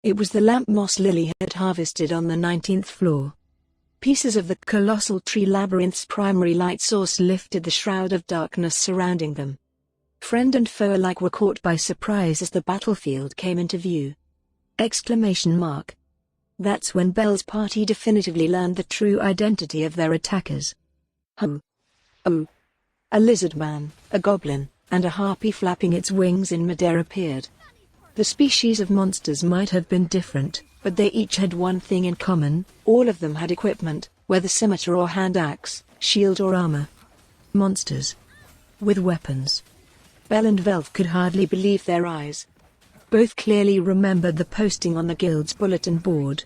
It was the lamp moss Lily had harvested on the 19th floor. Pieces of the colossal tree labyrinth's primary light source lifted the shroud of darkness surrounding them. Friend and foe alike were caught by surprise as the battlefield came into view. Exclamation mark. That's when Belle's party definitively learned the true identity of their attackers. Who? Oh. A lizard man, a goblin, and a harpy flapping its wings in midair appeared. The species of monsters might have been different, but they each had one thing in common: all of them had equipment, whether scimitar or hand axe, shield or armor. Monsters. With weapons. Belle and Velf could hardly believe their eyes. Both clearly remembered the posting on the guild's bulletin board.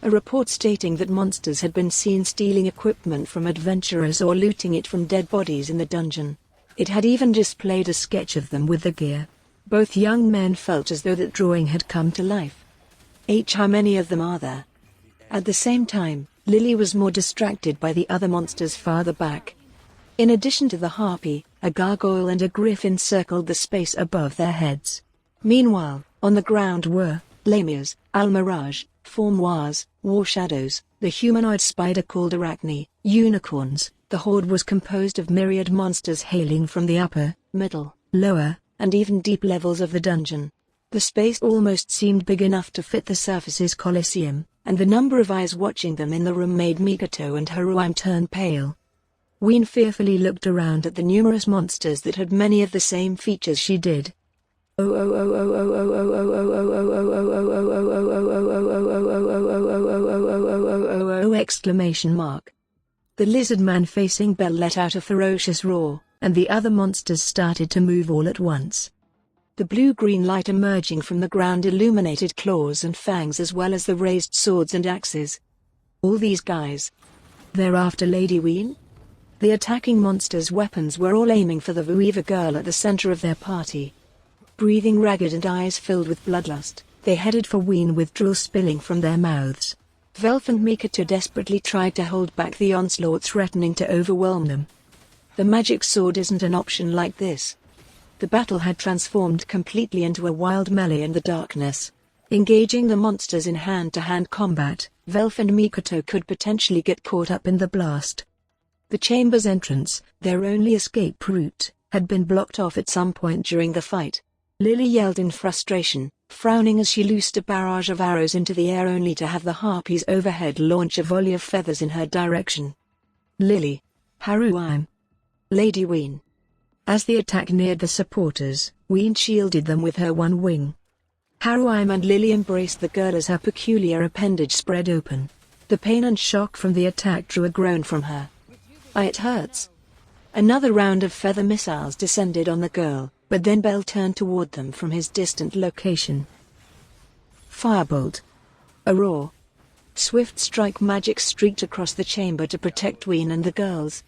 A report stating that monsters had been seen stealing equipment from adventurers or looting it from dead bodies in the dungeon. It had even displayed a sketch of them with the gear. Both young men felt as though that drawing had come to life. How many of them are there? At the same time, Lily was more distracted by the other monsters farther back. In addition to the harpy, a gargoyle and a griffin circled the space above their heads. Meanwhile, on the ground were lamias, almirage, formoirs, war shadows, the humanoid spider called arachne, unicorns. The horde was composed of myriad monsters hailing from the upper, middle, lower, and even deep levels of the dungeon. The space almost seemed big enough to fit the surface's coliseum, and the number of eyes watching them in the room made Mikoto and Haruime turn pale. Ween fearfully looked around at the numerous monsters that had many of the same features she did. Exclamation mark. The lizard man facing Belle let out a ferocious roar, and the other monsters started to move all at once. The blue-green light emerging from the ground illuminated claws and fangs as well as the raised swords and axes. All these guys. They're after Lady Ween? The attacking monsters' weapons were all aiming for the Vueva girl at the center of their party. Breathing ragged and eyes filled with bloodlust, they headed for Ween with drool spilling from their mouths. Velf and Mikoto desperately tried to hold back the onslaught threatening to overwhelm them. The magic sword isn't an option like this. The battle had transformed completely into a wild melee in the darkness. Engaging the monsters in hand-to-hand combat, Velf and Mikoto could potentially get caught up in the blast. The chamber's entrance, their only escape route, had been blocked off at some point during the fight. Lily yelled in frustration, frowning as she loosed a barrage of arrows into the air only to have the harpies overhead launch a volley of feathers in her direction. Lily. Haruime. Lady Ween. As the attack neared the supporters, Ween shielded them with her one wing. Haruime and Lily embraced the girl as her peculiar appendage spread open. The pain and shock from the attack drew a groan from her. It hurts. Another round of feather missiles descended on the girl, but then Belle turned toward them from his distant location. Firebolt. A roar. Swift strike magic streaked across the chamber to protect Ween and the girls.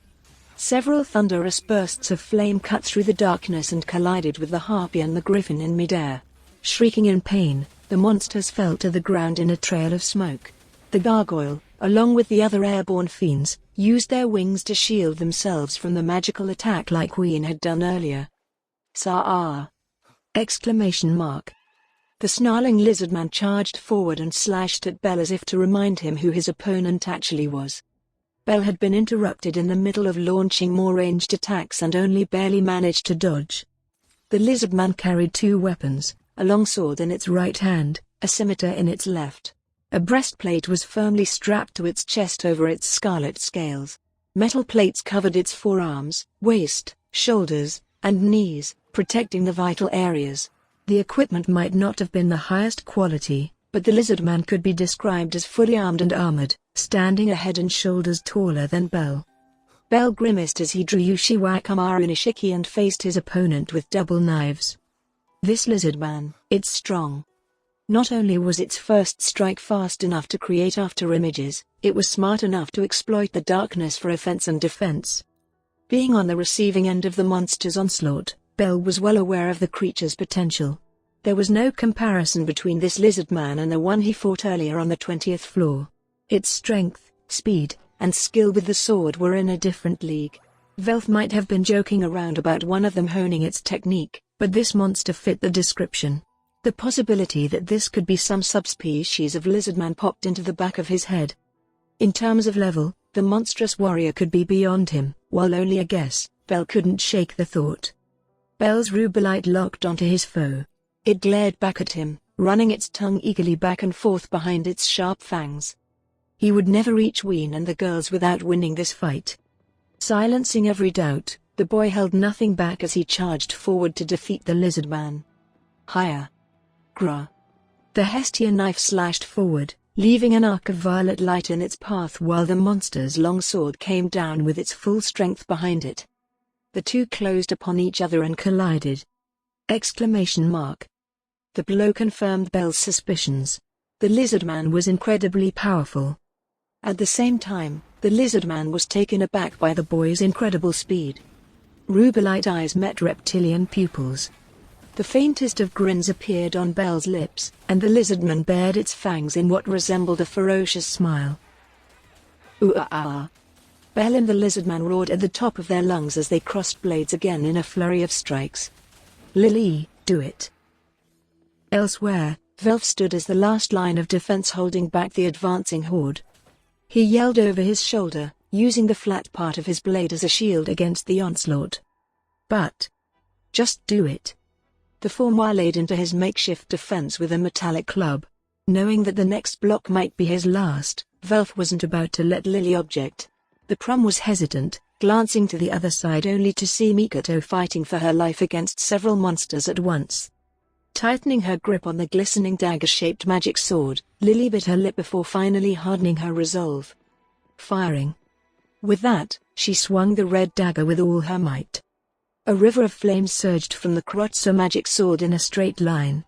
Several thunderous bursts of flame cut through the darkness and collided with the harpy and the griffin in midair. Shrieking in pain, the monsters fell to the ground in a trail of smoke. The gargoyle, along with the other airborne fiends, used their wings to shield themselves from the magical attack like Ween had done earlier. Sa-ah! Exclamation mark. The snarling lizard man charged forward and slashed at Belle as if to remind him who his opponent actually was. Belle had been interrupted in the middle of launching more ranged attacks and only barely managed to dodge. The lizard man carried two weapons, a longsword in its right hand, a scimitar in its left. A breastplate was firmly strapped to its chest over its scarlet scales. Metal plates covered its forearms, waist, shoulders, and knees, protecting the vital areas. The equipment might not have been the highest quality, but the lizard man could be described as fully armed and armored, standing a head and shoulders taller than Belle. Belle grimaced as he drew Yoshiwakamaru Nishiki and faced his opponent with double knives. This lizard man, it's strong. Not only was its first strike fast enough to create after images, it was smart enough to exploit the darkness for offense and defense. Being on the receiving end of the monster's onslaught, Belle was well aware of the creature's potential. There was no comparison between this lizard man and the one he fought earlier on the 20th floor. Its strength, speed, and skill with the sword were in a different league. Velf might have been joking around about one of them honing its technique, but this monster fit the description. The possibility that this could be some subspecies of lizardman popped into the back of his head. In terms of level, the monstrous warrior could be beyond him, while only a guess. Bell couldn't shake the thought. Bell's rubelite locked onto his foe. It glared back at him, running its tongue eagerly back and forth behind its sharp fangs. He would never reach Ween and the girls without winning this fight. Silencing every doubt, the boy held nothing back as he charged forward to defeat the lizard man. Higher. Grah. The Hestia knife slashed forward, leaving an arc of violet light in its path while the monster's long sword came down with its full strength behind it. The two closed upon each other and collided. Exclamation mark. The blow confirmed Bell's suspicions. The lizard man was incredibly powerful. At the same time, the lizard man was taken aback by the boy's incredible speed. Rubelite eyes met reptilian pupils. The faintest of grins appeared on Bell's lips, and the lizardman bared its fangs in what resembled a ferocious smile. Ooh-ah-ah! Bell and the lizardman roared at the top of their lungs as they crossed blades again in a flurry of strikes. Lily, do it! Elsewhere, Velf stood as the last line of defense holding back the advancing horde. He yelled over his shoulder, using the flat part of his blade as a shield against the onslaught. But just do it. The form waylaid into his makeshift defense with a metallic club. Knowing that the next block might be his last, Velf wasn't about to let Lily object. The prom was hesitant, glancing to the other side only to see Mikoto fighting for her life against several monsters at once. Tightening her grip on the glistening dagger-shaped magic sword, Lily bit her lip before finally hardening her resolve. Firing. With that, she swung the red dagger with all her might. A river of flames surged from the Krotso magic sword in a straight line.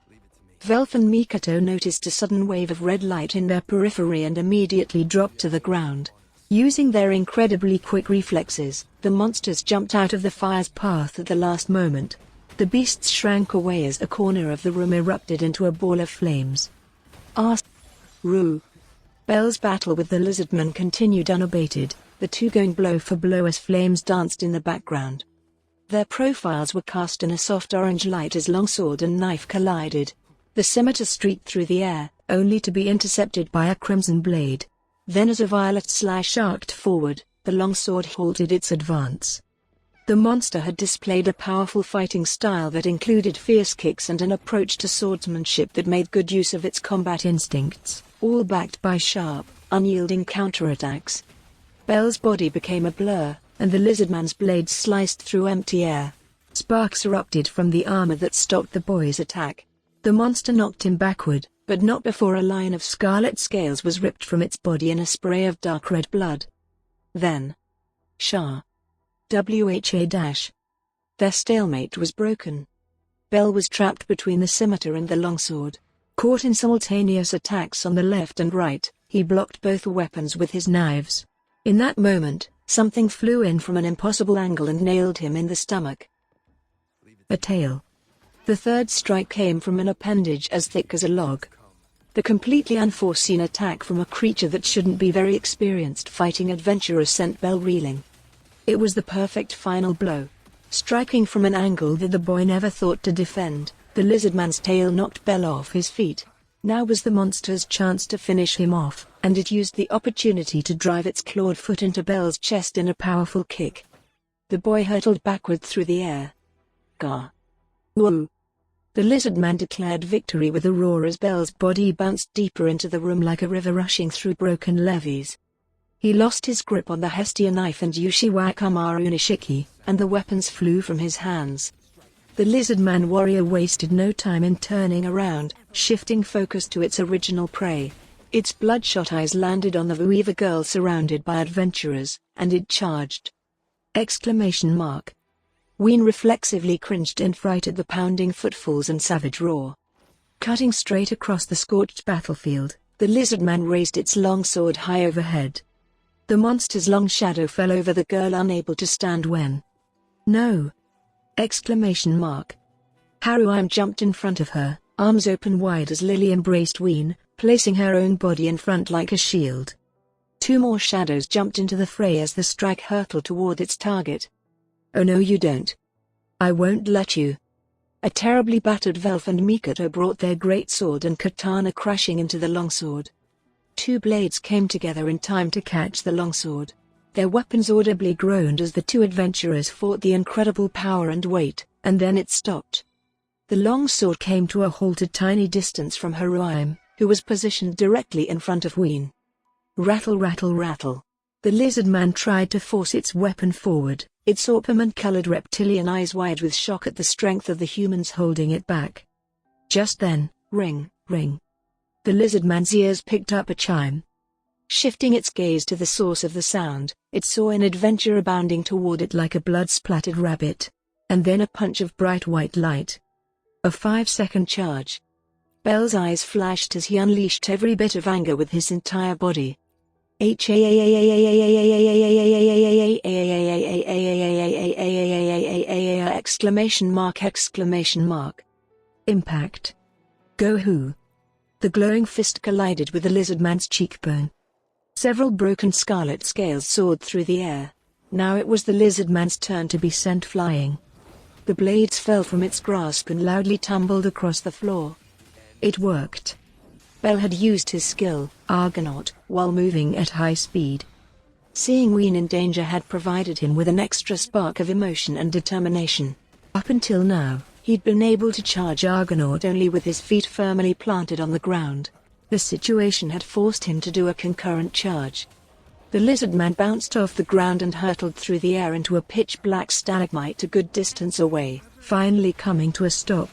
Velf and Mikoto noticed a sudden wave of red light in their periphery and immediately dropped to the ground. Using their incredibly quick reflexes, the monsters jumped out of the fire's path at the last moment. The beasts shrank away as a corner of the room erupted into a ball of flames. Rue. Bell's battle with the lizardman continued unabated, the two going blow for blow as flames danced in the background. Their profiles were cast in a soft orange light as longsword and knife collided. The scimitar streaked through the air, only to be intercepted by a crimson blade. Then as a violet slash arced forward, the longsword halted its advance. The monster had displayed a powerful fighting style that included fierce kicks and an approach to swordsmanship that made good use of its combat instincts, all backed by sharp, unyielding counterattacks. Bell's body became a blur, and the lizardman's blade sliced through empty air. Sparks erupted from the armor that stopped the boy's attack. The monster knocked him backward, but not before a line of scarlet scales was ripped from its body in a spray of dark red blood. Then, Shah. Wha-. Their stalemate was broken. Bell was trapped between the scimitar and the longsword. Caught in simultaneous attacks on the left and right, he blocked both weapons with his knives. In that moment, something flew in from an impossible angle and nailed him in the stomach. A tail. The third strike came from an appendage as thick as a log. The completely unforeseen attack from a creature that shouldn't be very experienced fighting adventurer sent Bell reeling. It was the perfect final blow. Striking from an angle that the boy never thought to defend, the lizardman's tail knocked Bell off his feet. Now was the monster's chance to finish him off, and it used the opportunity to drive its clawed foot into Bell's chest in a powerful kick. The boy hurtled backward through the air. Gah. Woo. The lizardman declared victory with a roar as Bell's body bounced deeper into the room like a river rushing through broken levees. He lost his grip on the Hestia knife and Yushiwakamaru Nishiki, and the weapons flew from his hands. The lizardman warrior wasted no time in turning around, shifting focus to its original prey. Its bloodshot eyes landed on the Vuiva girl surrounded by adventurers, and it charged. Exclamation mark. Ween reflexively cringed in fright at the pounding footfalls and savage roar. Cutting straight across the scorched battlefield, the lizardman raised its long sword high overhead. The monster's long shadow fell over the girl, unable to stand when. No! Exclamation mark. Haruim jumped in front of her, arms open wide as Lily embraced Ween, placing her own body in front like a shield. Two more shadows jumped into the fray as the strike hurtled toward its target. Oh no, you don't. I won't let you. A terribly battered Velf and Mikoto brought their greatsword and katana crashing into the longsword. Two blades came together in time to catch the longsword. Their weapons audibly groaned as the two adventurers fought the incredible power and weight, and then it stopped. The longsword came to a halt a tiny distance from Haruim, who was positioned directly in front of Ween. Rattle, rattle, rattle. The lizard man tried to force its weapon forward, its orpiment-colored reptilian eyes wide with shock at the strength of the humans holding it back. Just then, ring, ring. The lizard man's ears picked up a chime. Shifting its gaze to the source of the sound, it saw an adventurer bounding toward it like a blood-splattered rabbit. And then a punch of bright white light. A 5-second charge. Bell's eyes flashed as he unleashed every bit of anger with his entire body. Exclamation mark, exclamation mark. Impact. Go who? The glowing fist collided with the lizard man's cheekbone. Several broken scarlet scales soared through the air. Now it was the lizard man's turn to be sent flying. The blades fell from its grasp and loudly tumbled across the floor. It worked. Bell had used his skill, Argonaut, while moving at high speed. Seeing Ween in danger had provided him with an extra spark of emotion and determination. Up until now, he'd been able to charge Argonaut only with his feet firmly planted on the ground. The situation had forced him to do a concurrent charge. The lizard man bounced off the ground and hurtled through the air into a pitch-black stalagmite a good distance away, finally coming to a stop.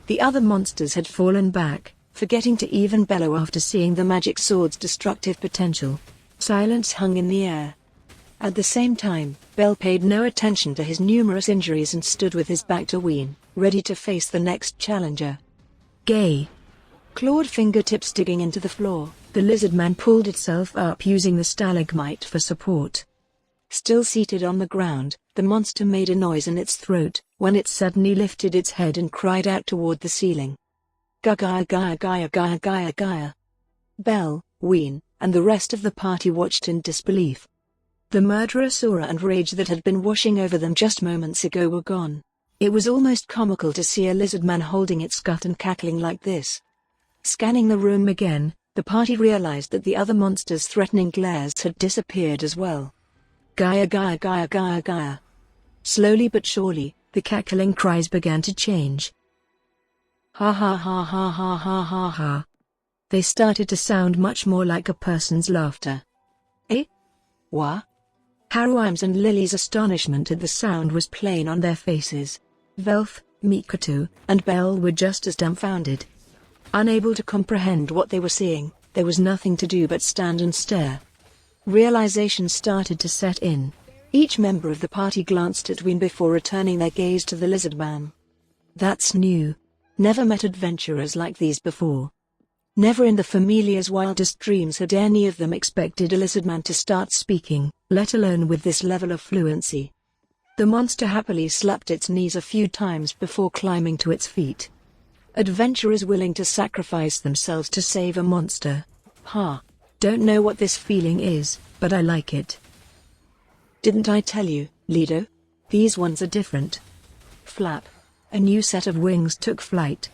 The other monsters had fallen back, forgetting to even bellow after seeing the magic sword's destructive potential. Silence hung in the air. At the same time, Bell paid no attention to his numerous injuries and stood with his back to Ween, ready to face the next challenger. Gay. Clawed fingertips digging into the floor, the lizard man pulled itself up using the stalagmite for support. Still seated on the ground, the monster made a noise in its throat, when it suddenly lifted its head and cried out toward the ceiling. Gaia Gaia Gaia Gaia Gaia Gaia. Bell, Ween, and the rest of the party watched in disbelief. The murderous aura and rage that had been washing over them just moments ago were gone. It was almost comical to see a lizard man holding its gut and cackling like this. Scanning the room again, the party realized that the other monsters' threatening glares had disappeared as well. Gaia Gaia Gaia Gaia Gaia. Slowly but surely, the cackling cries began to change. Ha ha ha ha ha ha ha ha. They started to sound much more like a person's laughter. Eh? What? Haruim's and Lily's astonishment at the sound was plain on their faces. Velf, Mikoto, and Bell were just as dumbfounded. Unable to comprehend what they were seeing, there was nothing to do but stand and stare. Realization started to set in. Each member of the party glanced at Ween before returning their gaze to the lizard man. That's new. Never met adventurers like these before. Never in the familiar's wildest dreams had any of them expected a lizard man to start speaking, let alone with this level of fluency. The monster happily slapped its knees a few times before climbing to its feet. Adventurers willing to sacrifice themselves to save a monster. Ha! Don't know what this feeling is, but I like it. Didn't I tell you, Lido? These ones are different. Flap. A new set of wings took flight.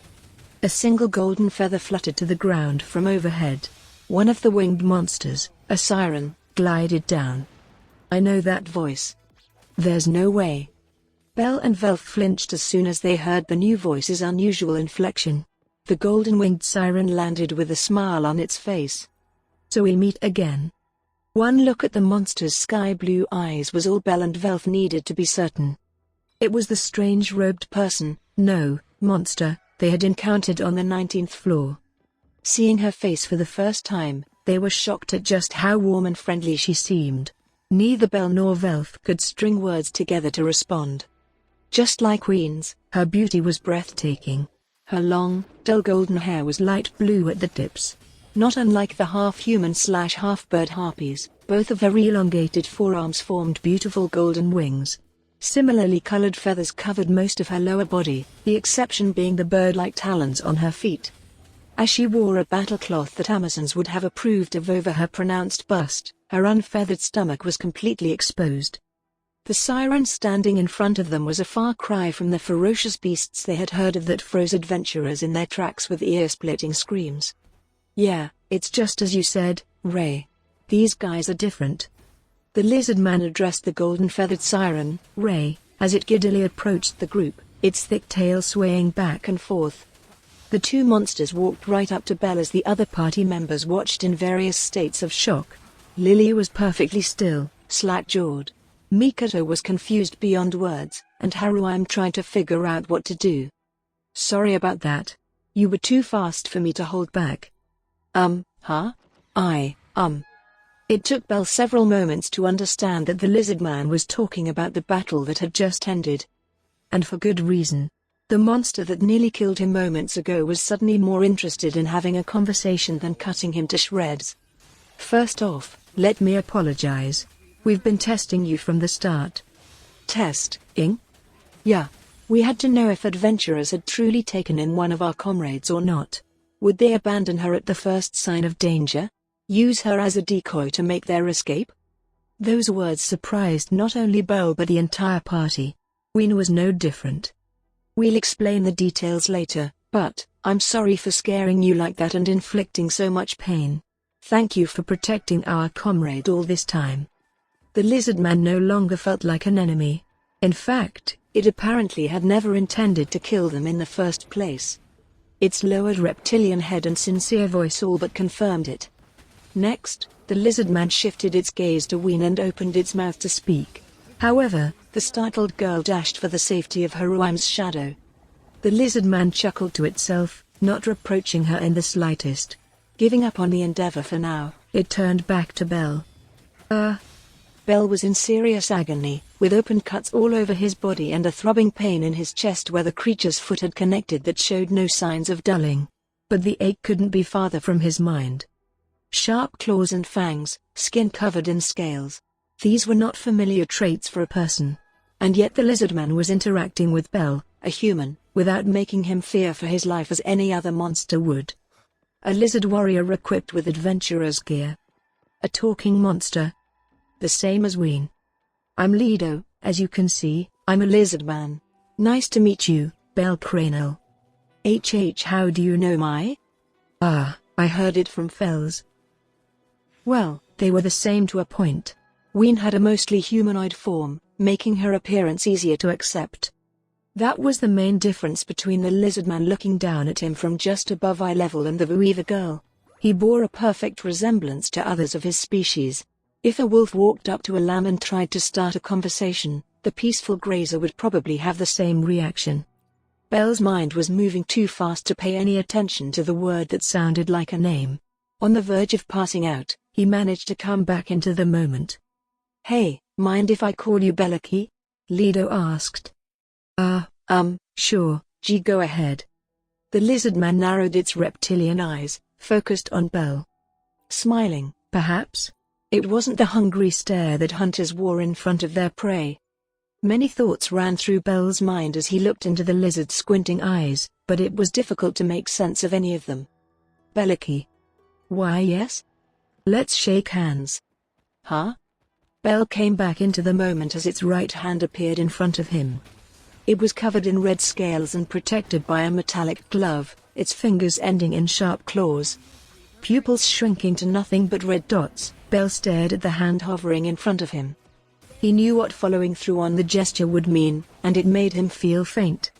A single golden feather fluttered to the ground from overhead. One of the winged monsters, a siren, glided down. I know that voice. There's no way. Bell and Velf flinched as soon as they heard the new voice's unusual inflection. The golden-winged siren landed with a smile on its face. So we'll meet again. One look at the monster's sky-blue eyes was all Bell and Velf needed to be certain. It was the strange robed person, no, monster, they had encountered on the 19th floor. Seeing her face for the first time, they were shocked at just how warm and friendly she seemed. Neither Bell nor Velf could string words together to respond. Just like Ween's, her beauty was breathtaking. Her long, dull golden hair was light blue at the tips. Not unlike the half-human/half-bird harpies, both of her elongated forearms formed beautiful golden wings. Similarly colored feathers covered most of her lower body, the exception being the bird-like talons on her feet. As she wore a battle cloth that Amazons would have approved of over her pronounced bust, her unfeathered stomach was completely exposed. The siren standing in front of them was a far cry from the ferocious beasts they had heard of that froze adventurers in their tracks with ear-splitting screams. "Yeah, it's just as you said, Ray. These guys are different." The lizard man addressed the golden-feathered siren, Ray, as it giddily approached the group, its thick tail swaying back and forth. The two monsters walked right up to Belle as the other party members watched in various states of shock. Lily was perfectly still, slack-jawed. Mikoto was confused beyond words, and Haruim tried to figure out what to do. "Sorry about that. You were too fast for me to hold back." Huh? It took Belle several moments to understand that the lizard man was talking about the battle that had just ended. And for good reason. The monster that nearly killed him moments ago was suddenly more interested in having a conversation than cutting him to shreds. "First off, let me apologize. We've been testing you from the start." "Testing?" "Yeah. We had to know if adventurers had truly taken in one of our comrades or not. Would they abandon her at the first sign of danger? Use her as a decoy to make their escape?" Those words surprised not only Belle but the entire party. Ween was no different. "We'll explain the details later, but I'm sorry for scaring you like that and inflicting so much pain. Thank you for protecting our comrade all this time." The lizard man no longer felt like an enemy. In fact, it apparently had never intended to kill them in the first place. Its lowered reptilian head and sincere voice all but confirmed it. Next, the lizard man shifted its gaze to Ween and opened its mouth to speak. However, the startled girl dashed for the safety of Haruim's shadow. The lizard man chuckled to itself, not reproaching her in the slightest. Giving up on the endeavor for now, it turned back to Belle. Belle was in serious agony, with open cuts all over his body and a throbbing pain in his chest where the creature's foot had connected that showed no signs of dulling. But the ache couldn't be farther from his mind. Sharp claws and fangs, skin covered in scales. These were not familiar traits for a person. And yet the lizard man was interacting with Belle, a human, without making him fear for his life as any other monster would. A lizard warrior equipped with adventurer's gear. A talking monster. The same as Ween. "I'm Lido, as you can see, I'm a lizard man. Nice to meet you, Belle Cranel." How do you know my? I heard it from Fells." Well, they were the same to a point. Ween had a mostly humanoid form, making her appearance easier to accept. That was the main difference between the lizard man looking down at him from just above eye level and the Weaver girl. He bore a perfect resemblance to others of his species. If a wolf walked up to a lamb and tried to start a conversation, the peaceful grazer would probably have the same reaction. Belle's mind was moving too fast to pay any attention to the word that sounded like a name. On the verge of passing out, he managed to come back into the moment. "Hey, mind if I call you Bellaki?" Lido asked. Sure, go ahead." The lizard man narrowed its reptilian eyes, focused on Belle. Smiling, perhaps? It wasn't the hungry stare that hunters wore in front of their prey. Many thoughts ran through Belle's mind as he looked into the lizard's squinting eyes, but it was difficult to make sense of any of them. "Bellaki." "Why yes. Let's shake hands." "Huh?" Belle came back into the moment as its right hand appeared in front of him. It was covered in red scales and protected by a metallic glove, its fingers ending in sharp claws. Pupils shrinking to nothing but red dots, Belle stared at the hand hovering in front of him. He knew what following through on the gesture would mean, and it made him feel faint.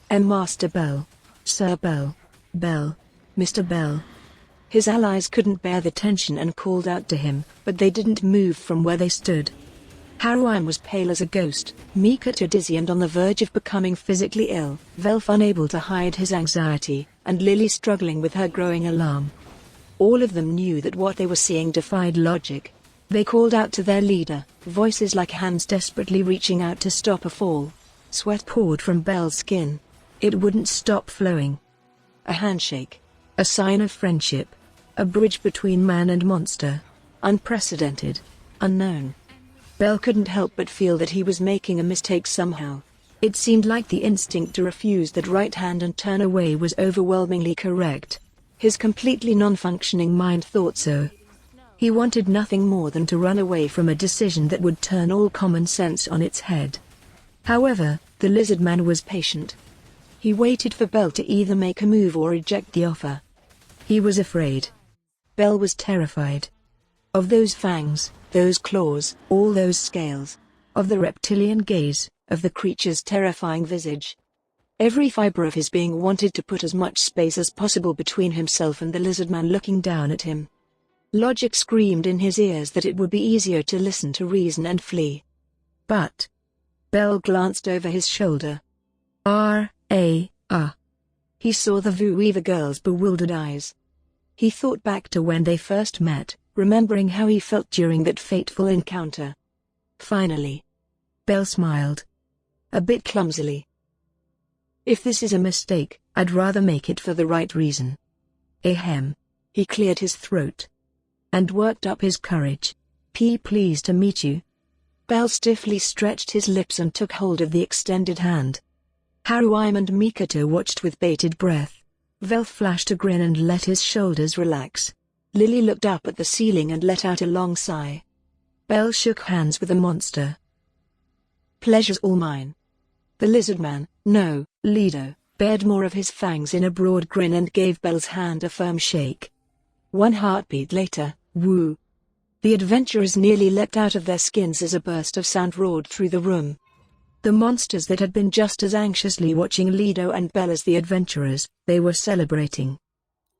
Master Belle. Sir Belle. Belle. Mr. Belle. His allies couldn't bear the tension and called out to him, but they didn't move from where they stood. Haruim was pale as a ghost, Mikoto dizzy and on the verge of becoming physically ill, Velf unable to hide his anxiety, and Lily struggling with her growing alarm. All of them knew that what they were seeing defied logic. They called out to their leader, voices like hands desperately reaching out to stop a fall. Sweat poured from Belle's skin. It wouldn't stop flowing. A handshake. A sign of friendship. A bridge between man and monster. Unprecedented. Unknown. Belle couldn't help but feel that he was making a mistake somehow. It seemed like the instinct to refuse that right hand and turn away was overwhelmingly correct. His completely non-functioning mind thought so. He wanted nothing more than to run away from a decision that would turn all common sense on its head. However, the lizard man was patient. He waited for Belle to either make a move or reject the offer. He was afraid. Belle was terrified. Of those fangs, those claws, all those scales. Of the reptilian gaze, of the creature's terrifying visage. Every fiber of his being wanted to put as much space as possible between himself and the lizard man looking down at him. Logic screamed in his ears that it would be easier to listen to reason and flee. But Belle glanced over his shoulder. He saw the Vu Weaver girl's bewildered eyes. He thought back to when they first met, remembering how he felt during that fateful encounter. Finally, Belle smiled. A bit clumsily. If this is a mistake, I'd rather make it for the right reason. Ahem. He cleared his throat. And worked up his courage. Pleased to meet you. Belle stiffly stretched his lips and took hold of the extended hand. Haruim and Mikoto watched with bated breath. Vel flashed a grin and let his shoulders relax. Lily looked up at the ceiling and let out a long sigh. Belle shook hands with the monster. Pleasure's all mine. The lizard man, no, Lido, bared more of his fangs in a broad grin and gave Belle's hand a firm shake. One heartbeat later, woo! The adventurers nearly leapt out of their skins as a burst of sound roared through the room. The monsters that had been just as anxiously watching Lido and Belle as the adventurers, they were celebrating.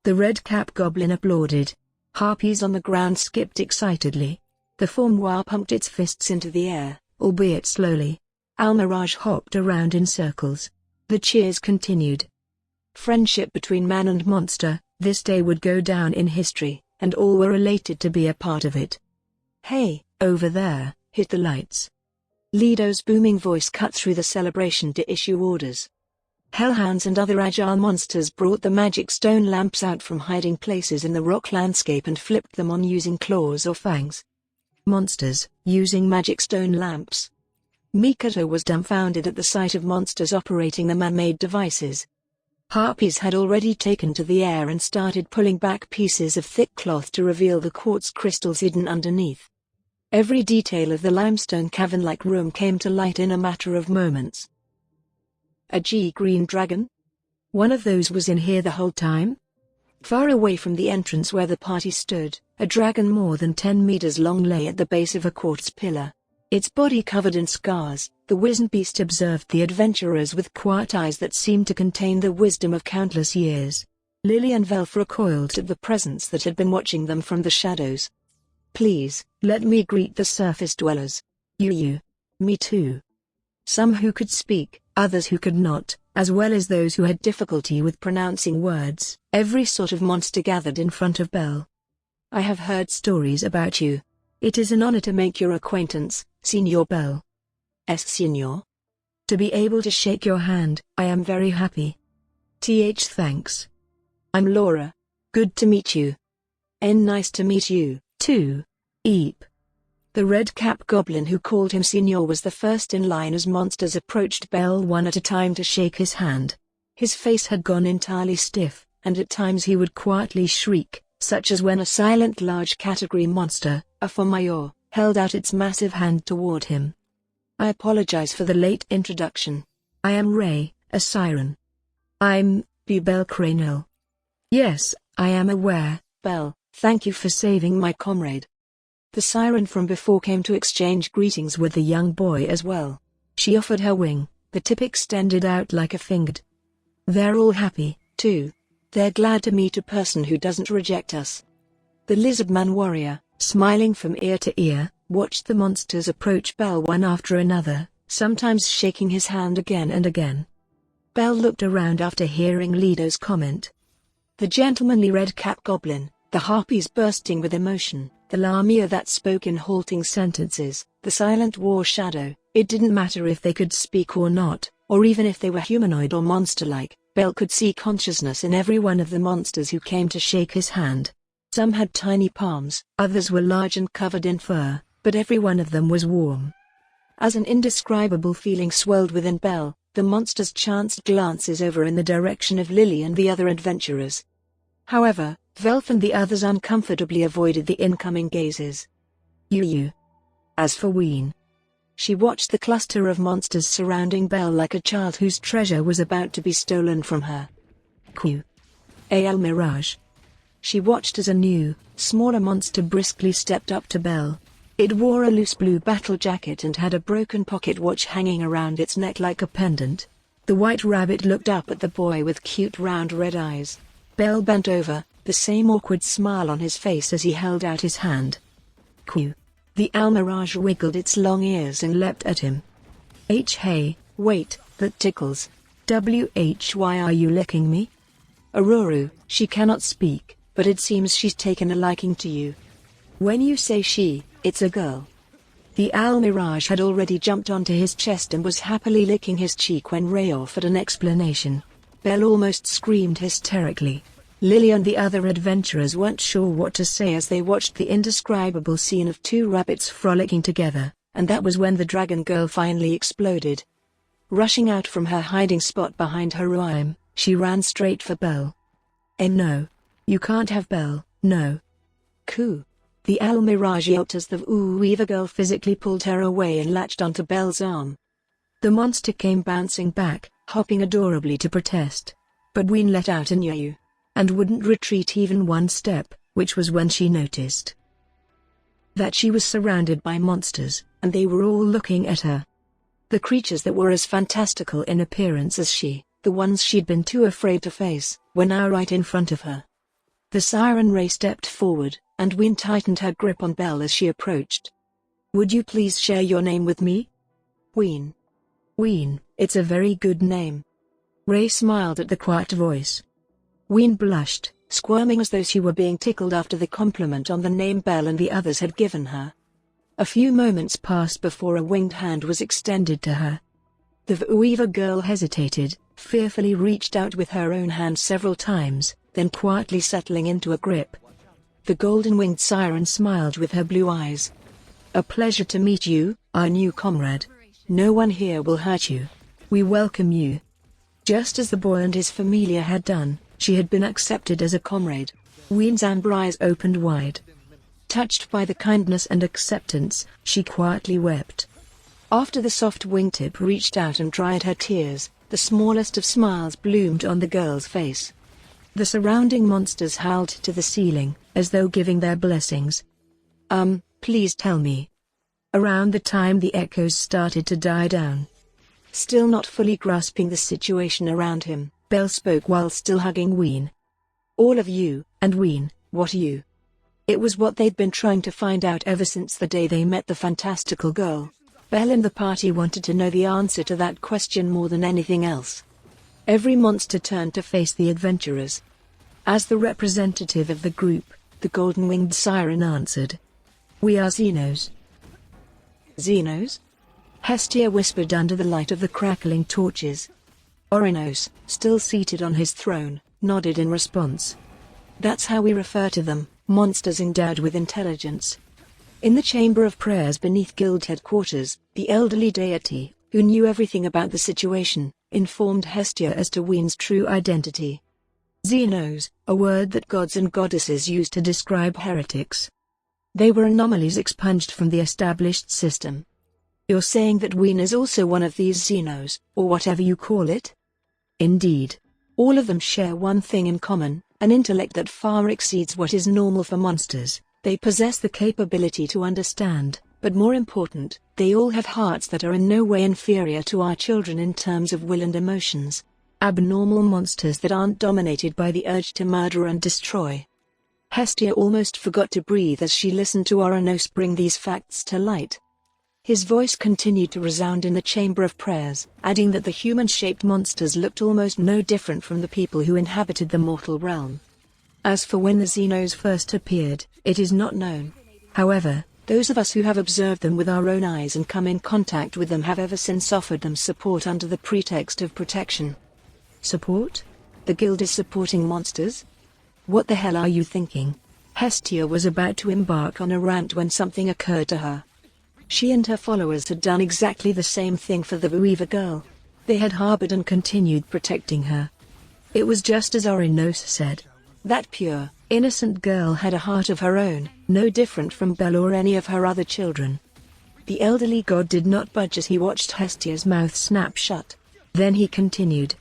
The red-cap goblin applauded. Harpies on the ground skipped excitedly. The Formois pumped its fists into the air, albeit slowly. Almirage hopped around in circles. The cheers continued. Friendship between man and monster, this day would go down in history, and all were elated to be a part of it. Hey, over there, hit the lights. Lido's booming voice cut through the celebration to issue orders. Hellhounds and other agile monsters brought the magic stone lamps out from hiding places in the rock landscape and flipped them on using claws or fangs. Monsters, using magic stone lamps. Mikoto was dumbfounded at the sight of monsters operating the man-made devices. Harpies had already taken to the air and started pulling back pieces of thick cloth to reveal the quartz crystals hidden underneath. Every detail of the limestone cavern-like room came to light in a matter of moments. A green dragon? One of those was in here the whole time? Far away from the entrance where the party stood, a dragon more than 10 meters long lay at the base of a quartz pillar. Its body covered in scars, the wizened beast observed the adventurers with quiet eyes that seemed to contain the wisdom of countless years. Lily and Velf recoiled at the presence that had been watching them from the shadows. Please, let me greet the surface dwellers. You. Me too. Some who could speak, others who could not, as well as those who had difficulty with pronouncing words. Every sort of monster gathered in front of Belle. I have heard stories about you. It is an honor to make your acquaintance, Signor Belle. Signor? To be able to shake your hand, I am very happy. Thanks. I'm Laura. Good to meet you. Nice to meet you, too. Eep. The red-cap goblin who called him Signor was the first in line as monsters approached Belle one at a time to shake his hand. His face had gone entirely stiff, and at times he would quietly shriek, such as when a silent large category monster, a Formayor, held out its massive hand toward him. I apologize for the late introduction. I am Ray, a siren. I'm Belle Cranel. Yes, I am aware, Belle, thank you for saving my comrade. The siren from before came to exchange greetings with the young boy as well. She offered her wing, the tip extended out like a fingered. They're all happy, too. They're glad to meet a person who doesn't reject us. The lizard man warrior, smiling from ear to ear, watched the monsters approach Belle one after another, sometimes shaking his hand again and again. Belle looked around after hearing Lido's comment. The gentlemanly red-cap goblin, the harpies bursting with emotion, the lamia that spoke in halting sentences, the silent war shadow. It didn't matter if they could speak or not, or even if they were humanoid or monster-like. Belle could see consciousness in every one of the monsters who came to shake his hand. Some had tiny palms, others were large and covered in fur, but every one of them was warm. As an indescribable feeling swelled within Belle, the monsters chanced glances over in the direction of Lily and the other adventurers. However, Velf and the others uncomfortably avoided the incoming gazes. You. As for Ween, she watched the cluster of monsters surrounding Belle like a child whose treasure was about to be stolen from her. Al Mirage. She watched as a new, smaller monster briskly stepped up to Belle. It wore a loose blue battle jacket and had a broken pocket watch hanging around its neck like a pendant. The white rabbit looked up at the boy with cute round red eyes. Belle bent over, the same awkward smile on his face as he held out his hand. The Almirage wiggled its long ears and leapt at him. Hey, wait, that tickles. Why are you licking me? Aurora, she cannot speak, but it seems she's taken a liking to you. When you say she, it's a girl. The Almirage had already jumped onto his chest and was happily licking his cheek when Ray offered an explanation. Belle almost screamed hysterically. Lily and the other adventurers weren't sure what to say as they watched the indescribable scene of two rabbits frolicking together, and that was when the dragon girl finally exploded. Rushing out from her hiding spot behind her rhyme, she ran straight for Belle. No. You can't have Belle, no. Coo. The Almirage yelped as the Weaver girl physically pulled her away and latched onto Belle's arm. The monster came bouncing back, hopping adorably to protest. But Ween let out a meow, and wouldn't retreat even one step, which was when she noticed that she was surrounded by monsters, and they were all looking at her. The creatures that were as fantastical in appearance as she, the ones she'd been too afraid to face, were now right in front of her. The Siren Ray stepped forward, and Ween tightened her grip on Belle as she approached. Would you please share your name with me? Ween. Ween, it's a very good name. Ray smiled at the quiet voice. Ween blushed, squirming as though she were being tickled after the compliment on the name Belle and the others had given her. A few moments passed before a winged hand was extended to her. The Weaver girl hesitated, fearfully reached out with her own hand several times, then quietly settling into a grip. The golden-winged siren smiled with her blue eyes. A pleasure to meet you, our new comrade. No one here will hurt you. We welcome you. Just as the boy and his familia had done, she had been accepted as a comrade. Ween's amber eyes opened wide. Touched by the kindness and acceptance, she quietly wept. After the soft wingtip reached out and dried her tears, the smallest of smiles bloomed on the girl's face. The surrounding monsters howled to the ceiling, as though giving their blessings. Please tell me. Around the time the echoes started to die down. Still not fully grasping the situation around him, Belle spoke while still hugging Ween. All of you, and Ween, what are you? It was what they'd been trying to find out ever since the day they met the fantastical girl. Belle and the party wanted to know the answer to that question more than anything else. Every monster turned to face the adventurers. As the representative of the group, the golden-winged siren answered. We are Xenos. Xenos? Hestia whispered under the light of the crackling torches. Orinos, still seated on his throne, nodded in response. That's how we refer to them, monsters endowed with intelligence. In the chamber of prayers beneath guild headquarters, the elderly deity, who knew everything about the situation, informed Hestia as to Ween's true identity. Xenos, a word that gods and goddesses used to describe heretics. They were anomalies expunged from the established system. You're saying that Ween is also one of these Xenos, or whatever you call it? Indeed. All of them share one thing in common, an intellect that far exceeds what is normal for monsters. They possess the capability to understand, but more important, they all have hearts that are in no way inferior to our children in terms of will and emotions. Abnormal monsters that aren't dominated by the urge to murder and destroy. Hestia almost forgot to breathe as she listened to Oranos bring these facts to light. His voice continued to resound in the chamber of prayers, adding that the human-shaped monsters looked almost no different from the people who inhabited the mortal realm. As for when the Xenos first appeared, it is not known. However, those of us who have observed them with our own eyes and come in contact with them have ever since offered them support under the pretext of protection. Support? The guild is supporting monsters? What the hell are you thinking? Hestia was about to embark on a rant when something occurred to her. She and her followers had done exactly the same thing for the Weaver girl. They had harbored and continued protecting her. It was just as Orinos said. That pure, innocent girl had a heart of her own, no different from Belle or any of her other children. The elderly god did not budge as he watched Hestia's mouth snap shut. Then he continued.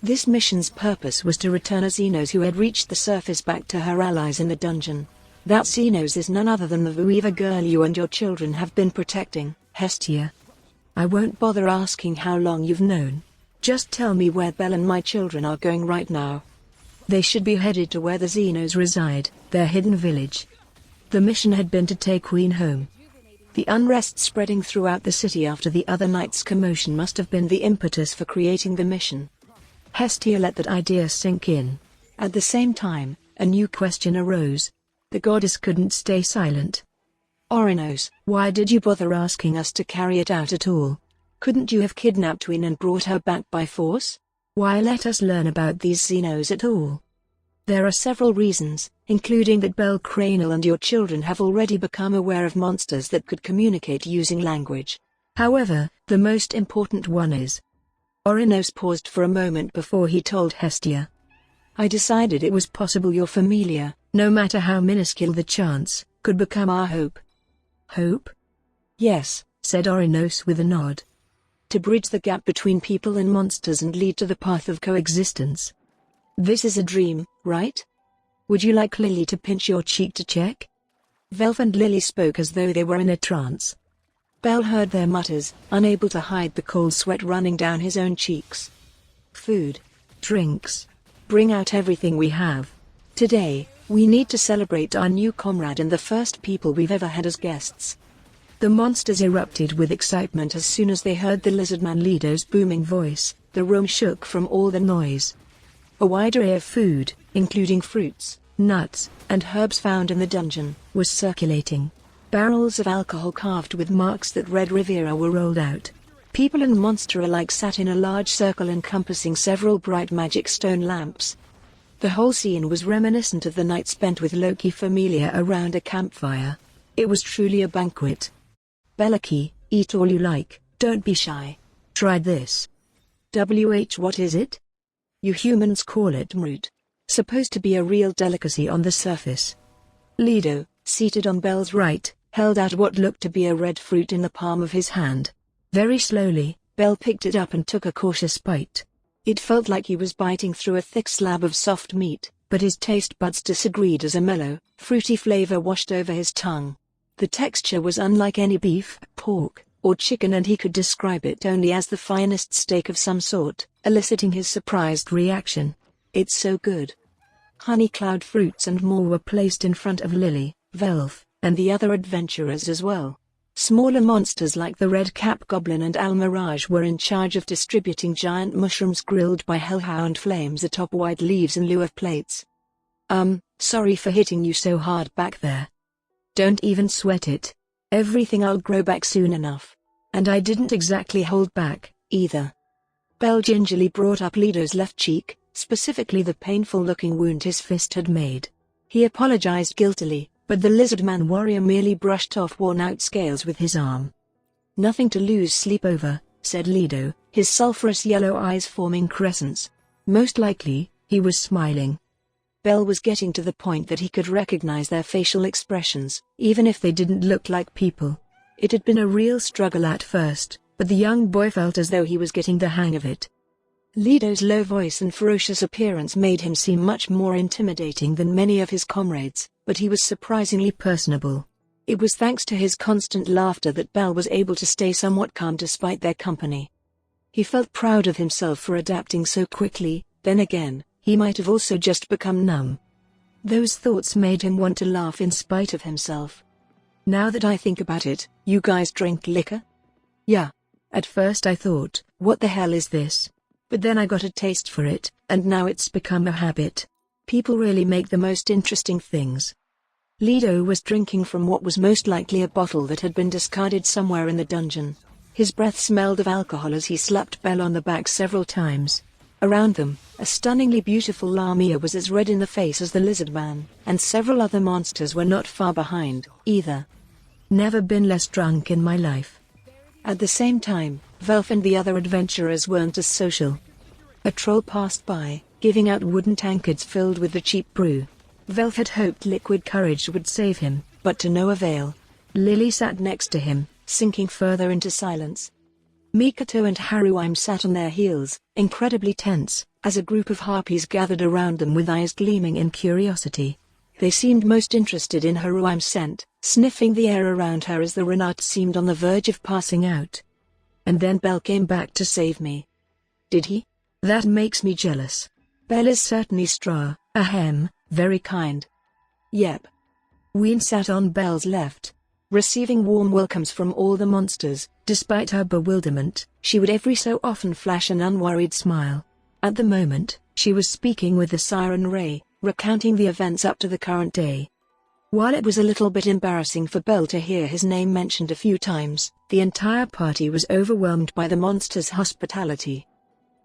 This mission's purpose was to return a Xenos who had reached the surface back to her allies in the dungeon. That Xenos is none other than the Vueva girl you and your children have been protecting, Hestia. I won't bother asking how long you've known. Just tell me where Belle and my children are going right now. They should be headed to where the Xenos reside, their hidden village. The mission had been to take Queen home. The unrest spreading throughout the city after the other night's commotion must have been the impetus for creating the mission. Hestia let that idea sink in. At the same time, a new question arose. The goddess couldn't stay silent. Orinos, why did you bother asking us to carry it out at all? Couldn't you have kidnapped Queen and brought her back by force? Why let us learn about these Xenos at all? There are several reasons, including that Belle Cranel and your children have already become aware of monsters that could communicate using language. However, the most important one is... Orinos paused for a moment before he told Hestia. I decided it was possible your familia, no matter how minuscule the chance, could become our hope. Hope? Yes, said Orinos with a nod. To bridge the gap between people and monsters and lead to the path of coexistence. This is a dream, right? Would you like Lily to pinch your cheek to check? Velf and Lily spoke as though they were in a trance. Belle heard their mutters, unable to hide the cold sweat running down his own cheeks. Food. Drinks. Bring out everything we have. Today, we need to celebrate our new comrade and the first people we've ever had as guests. The monsters erupted with excitement as soon as they heard the lizardman Lido's booming voice. The room shook from all the noise. A wide array of food, including fruits, nuts, and herbs found in the dungeon, was circulating. Barrels of alcohol carved with marks that read Rivera were rolled out. People and monster alike sat in a large circle encompassing several bright magic stone lamps. The whole scene was reminiscent of the night spent with Loki Familia around a campfire. It was truly a banquet. Bellaki, eat all you like, don't be shy. Try this. What is it? You humans call it mroot. Supposed to be a real delicacy on the surface. Lido, seated on Belle's right, held out what looked to be a red fruit in the palm of his hand. Very slowly, Belle picked it up and took a cautious bite. It felt like he was biting through a thick slab of soft meat, but his taste buds disagreed as a mellow, fruity flavor washed over his tongue. The texture was unlike any beef, pork, or chicken, and he could describe it only as the finest steak of some sort, eliciting his surprised reaction. It's so good. Honey cloud fruits and more were placed in front of Lily, Velf, and the other adventurers as well. Smaller monsters like the Red Cap Goblin and Almirage were in charge of distributing giant mushrooms grilled by hellhound flames atop wide leaves in lieu of plates. Sorry for hitting you so hard back there. Don't even sweat it. Everything'll grow back soon enough. And I didn't exactly hold back, either. Belle gingerly brought up Lido's left cheek, specifically the painful-looking wound his fist had made. He apologized guiltily, but the lizardman warrior merely brushed off worn-out scales with his arm. Nothing to lose sleep over, said Lido, his sulphurous yellow eyes forming crescents. Most likely, he was smiling. Belle was getting to the point that he could recognize their facial expressions, even if they didn't look like people. It had been a real struggle at first, but the young boy felt as though he was getting the hang of it. Lido's low voice and ferocious appearance made him seem much more intimidating than many of his comrades, but he was surprisingly personable. It was thanks to his constant laughter that Belle was able to stay somewhat calm despite their company. He felt proud of himself for adapting so quickly. Then again, he might have also just become numb. Those thoughts made him want to laugh in spite of himself. Now that I think about it, you guys drink liquor? Yeah. At first I thought, what the hell is this? But then I got a taste for it, and now it's become a habit. People really make the most interesting things. Lido was drinking from what was most likely a bottle that had been discarded somewhere in the dungeon. His breath smelled of alcohol as he slapped Belle on the back several times. Around them, a stunningly beautiful Lamia was as red in the face as the lizard man, and several other monsters were not far behind, either. Never been less drunk in my life. At the same time, Velf and the other adventurers weren't as social. A troll passed by, giving out wooden tankards filled with the cheap brew. Velf had hoped liquid courage would save him, but to no avail. Lily sat next to him, sinking further into silence. Mikoto and Haruime sat on their heels, incredibly tense, as a group of harpies gathered around them with eyes gleaming in curiosity. They seemed most interested in Haruime's scent, sniffing the air around her as the Renat seemed on the verge of passing out. And then Bell came back to save me. Did he? That makes me jealous. Bell is certainly very kind. Yep. Ween sat on Belle's left, receiving warm welcomes from all the monsters. Despite her bewilderment, she would every so often flash an unworried smile. At the moment, she was speaking with the Siren Ray, recounting the events up to the current day. While it was a little bit embarrassing for Belle to hear his name mentioned a few times, the entire party was overwhelmed by the monsters' hospitality.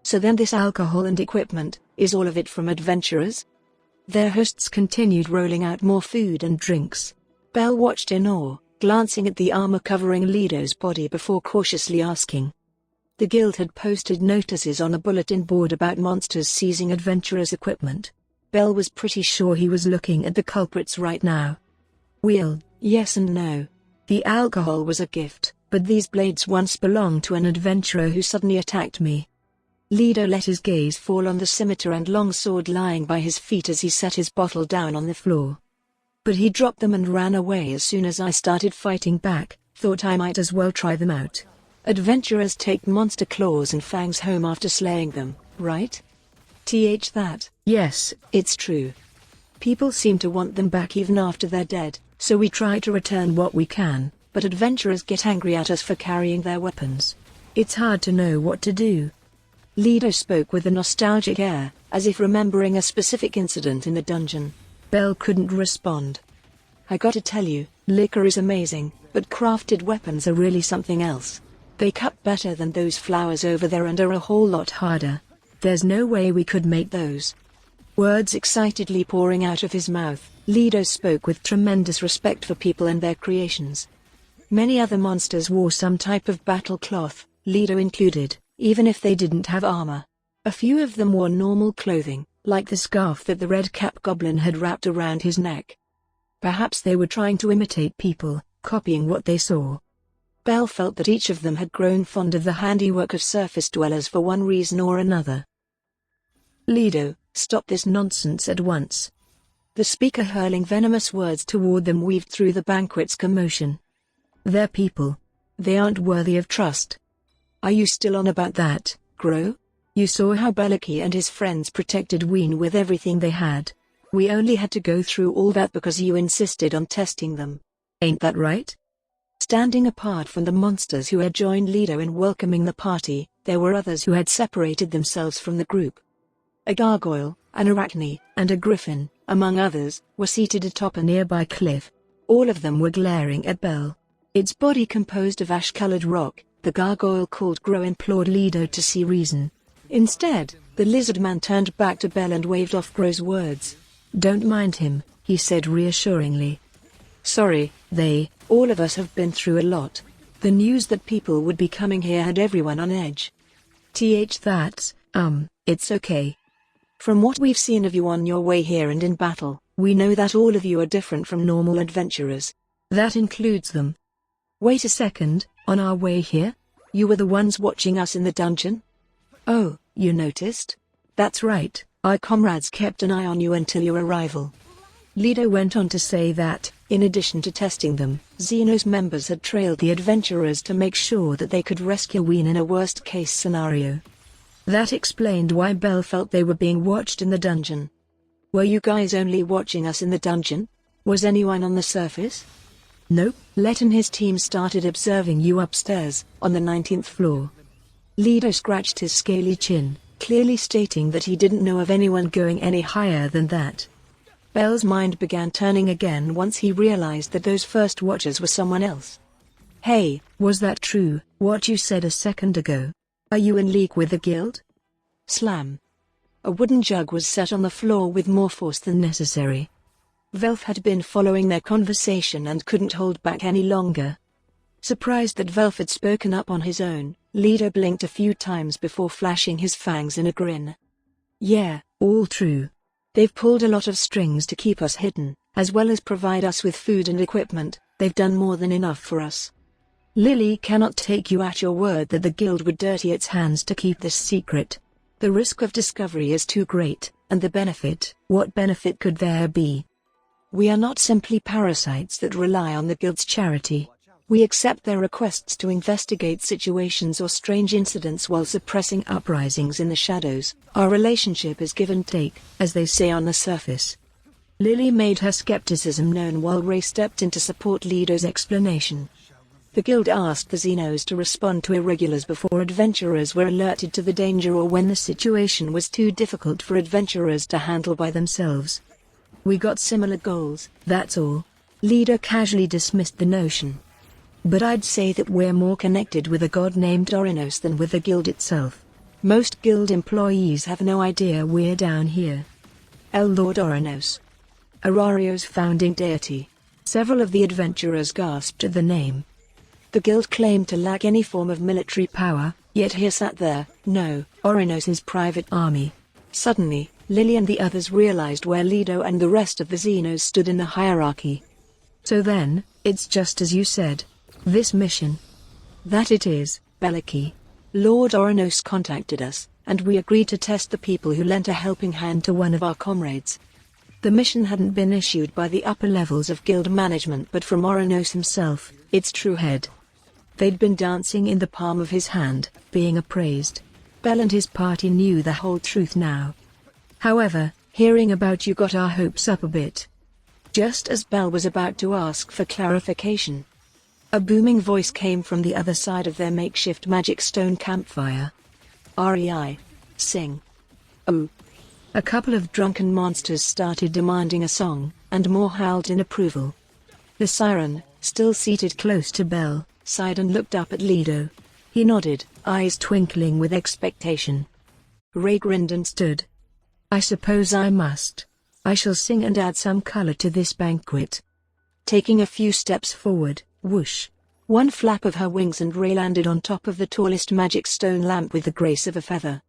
So then this alcohol and equipment, is all of it from adventurers? Their hosts continued rolling out more food and drinks. Belle watched in awe, glancing at the armor covering Lido's body before cautiously asking. The guild had posted notices on a bulletin board about monsters seizing adventurers' equipment. Belle was pretty sure he was looking at the culprits right now. Well, yes and no. The alcohol was a gift, but these blades once belonged to an adventurer who suddenly attacked me. Lido let his gaze fall on the scimitar and longsword lying by his feet as he set his bottle down on the floor. But he dropped them and ran away as soon as I started fighting back. Thought I might as well try them out. Adventurers take monster claws and fangs home after slaying them, right? That. Yes, it's true. People seem to want them back even after they're dead, so we try to return what we can, but adventurers get angry at us for carrying their weapons. It's hard to know what to do. Lido spoke with a nostalgic air, as if remembering a specific incident in the dungeon. Belle couldn't respond. I gotta tell you, liquor is amazing, but crafted weapons are really something else. They cut better than those flowers over there and are a whole lot harder. There's no way we could make those. Words excitedly pouring out of his mouth, Lido spoke with tremendous respect for people and their creations. Many other monsters wore some type of battle cloth, Lido included, even if they didn't have armor. A few of them wore normal clothing, like the scarf that the red cap goblin had wrapped around his neck. Perhaps they were trying to imitate people, copying what they saw. Belle felt that each of them had grown fond of the handiwork of surface dwellers for one reason or another. Lido, stop this nonsense at once. The speaker hurling venomous words toward them weaved through the banquet's commotion. They're people. They aren't worthy of trust. Are you still on about that, Gro? You saw how Belaki and his friends protected Ween with everything they had. We only had to go through all that because you insisted on testing them. Ain't that right? Standing apart from the monsters who had joined Lido in welcoming the party, there were others who had separated themselves from the group. A gargoyle, an arachne, and a griffin, among others, were seated atop a nearby cliff. All of them were glaring at Belle. Its body composed of ash-colored rock, the gargoyle called Gro implored Lido to see reason. Instead, the lizard man turned back to Belle and waved off Gro's words. Don't mind him, he said reassuringly. Sorry, all of us have been through a lot. The news that people would be coming here had everyone on edge. It's okay. From what we've seen of you on your way here and in battle, we know that all of you are different from normal adventurers. That includes them. Wait a second, on our way here? You were the ones watching us in the dungeon? Oh, you noticed? That's right, our comrades kept an eye on you until your arrival. Lido went on to say that, in addition to testing them, Xenos members had trailed the adventurers to make sure that they could rescue Ween in a worst-case scenario. That explained why Belle felt they were being watched in the dungeon. Were you guys only watching us in the dungeon? Was anyone on the surface? Nope, Let and his team started observing you upstairs, on the 19th floor. Lido scratched his scaly chin, clearly stating that he didn't know of anyone going any higher than that. Belle's mind began turning again once he realized that those first watchers were someone else. Hey, was that true, what you said a second ago? Are you in league with the guild? Slam. A wooden jug was set on the floor with more force than necessary. Velf had been following their conversation and couldn't hold back any longer. Surprised that Velf had spoken up on his own, Lido blinked a few times before flashing his fangs in a grin. Yeah, all true. They've pulled a lot of strings to keep us hidden, as well as provide us with food and equipment. They've done more than enough for us. Lily cannot take you at your word that the guild would dirty its hands to keep this secret. The risk of discovery is too great, and the benefit, what benefit could there be? We are not simply parasites that rely on the guild's charity. We accept their requests to investigate situations or strange incidents while suppressing uprisings in the shadows. Our relationship is give and take, as they say on the surface. Lily made her skepticism known while Ray stepped in to support Lido's explanation. The guild asked the Xenos to respond to irregulars before adventurers were alerted to the danger or when the situation was too difficult for adventurers to handle by themselves. We got similar goals, that's all. Lido casually dismissed the notion. But I'd say that we're more connected with a god named Orinos than with the guild itself. Most guild employees have no idea we're down here. Lord Orinos, Arario's founding deity. Several of the adventurers gasped at the name. The guild claimed to lack any form of military power, yet here sat there, no, Orinos' private army. Suddenly, Lily and the others realized where Lido and the rest of the Xenos stood in the hierarchy. So then, it's just as you said. This mission. That it is, Beliki. Lord Orinos contacted us, and we agreed to test the people who lent a helping hand to one of our comrades. The mission hadn't been issued by the upper levels of guild management but from Orinos himself, its true head. They'd been dancing in the palm of his hand, being appraised. Bell and his party knew the whole truth now. However, hearing about you got our hopes up a bit. Just as Bell was about to ask for clarification, a booming voice came from the other side of their makeshift magic stone campfire. REI. Sing. Oh. A couple of drunken monsters started demanding a song, and more howled in approval. The siren, still seated close to Bell, sighed and looked up at Lido. He nodded, eyes twinkling with expectation. Ray grinned and stood. I suppose I must. I shall sing and add some color to this banquet. Taking a few steps forward, whoosh. One flap of her wings and Ray landed on top of the tallest magic stone lamp with the grace of a feather.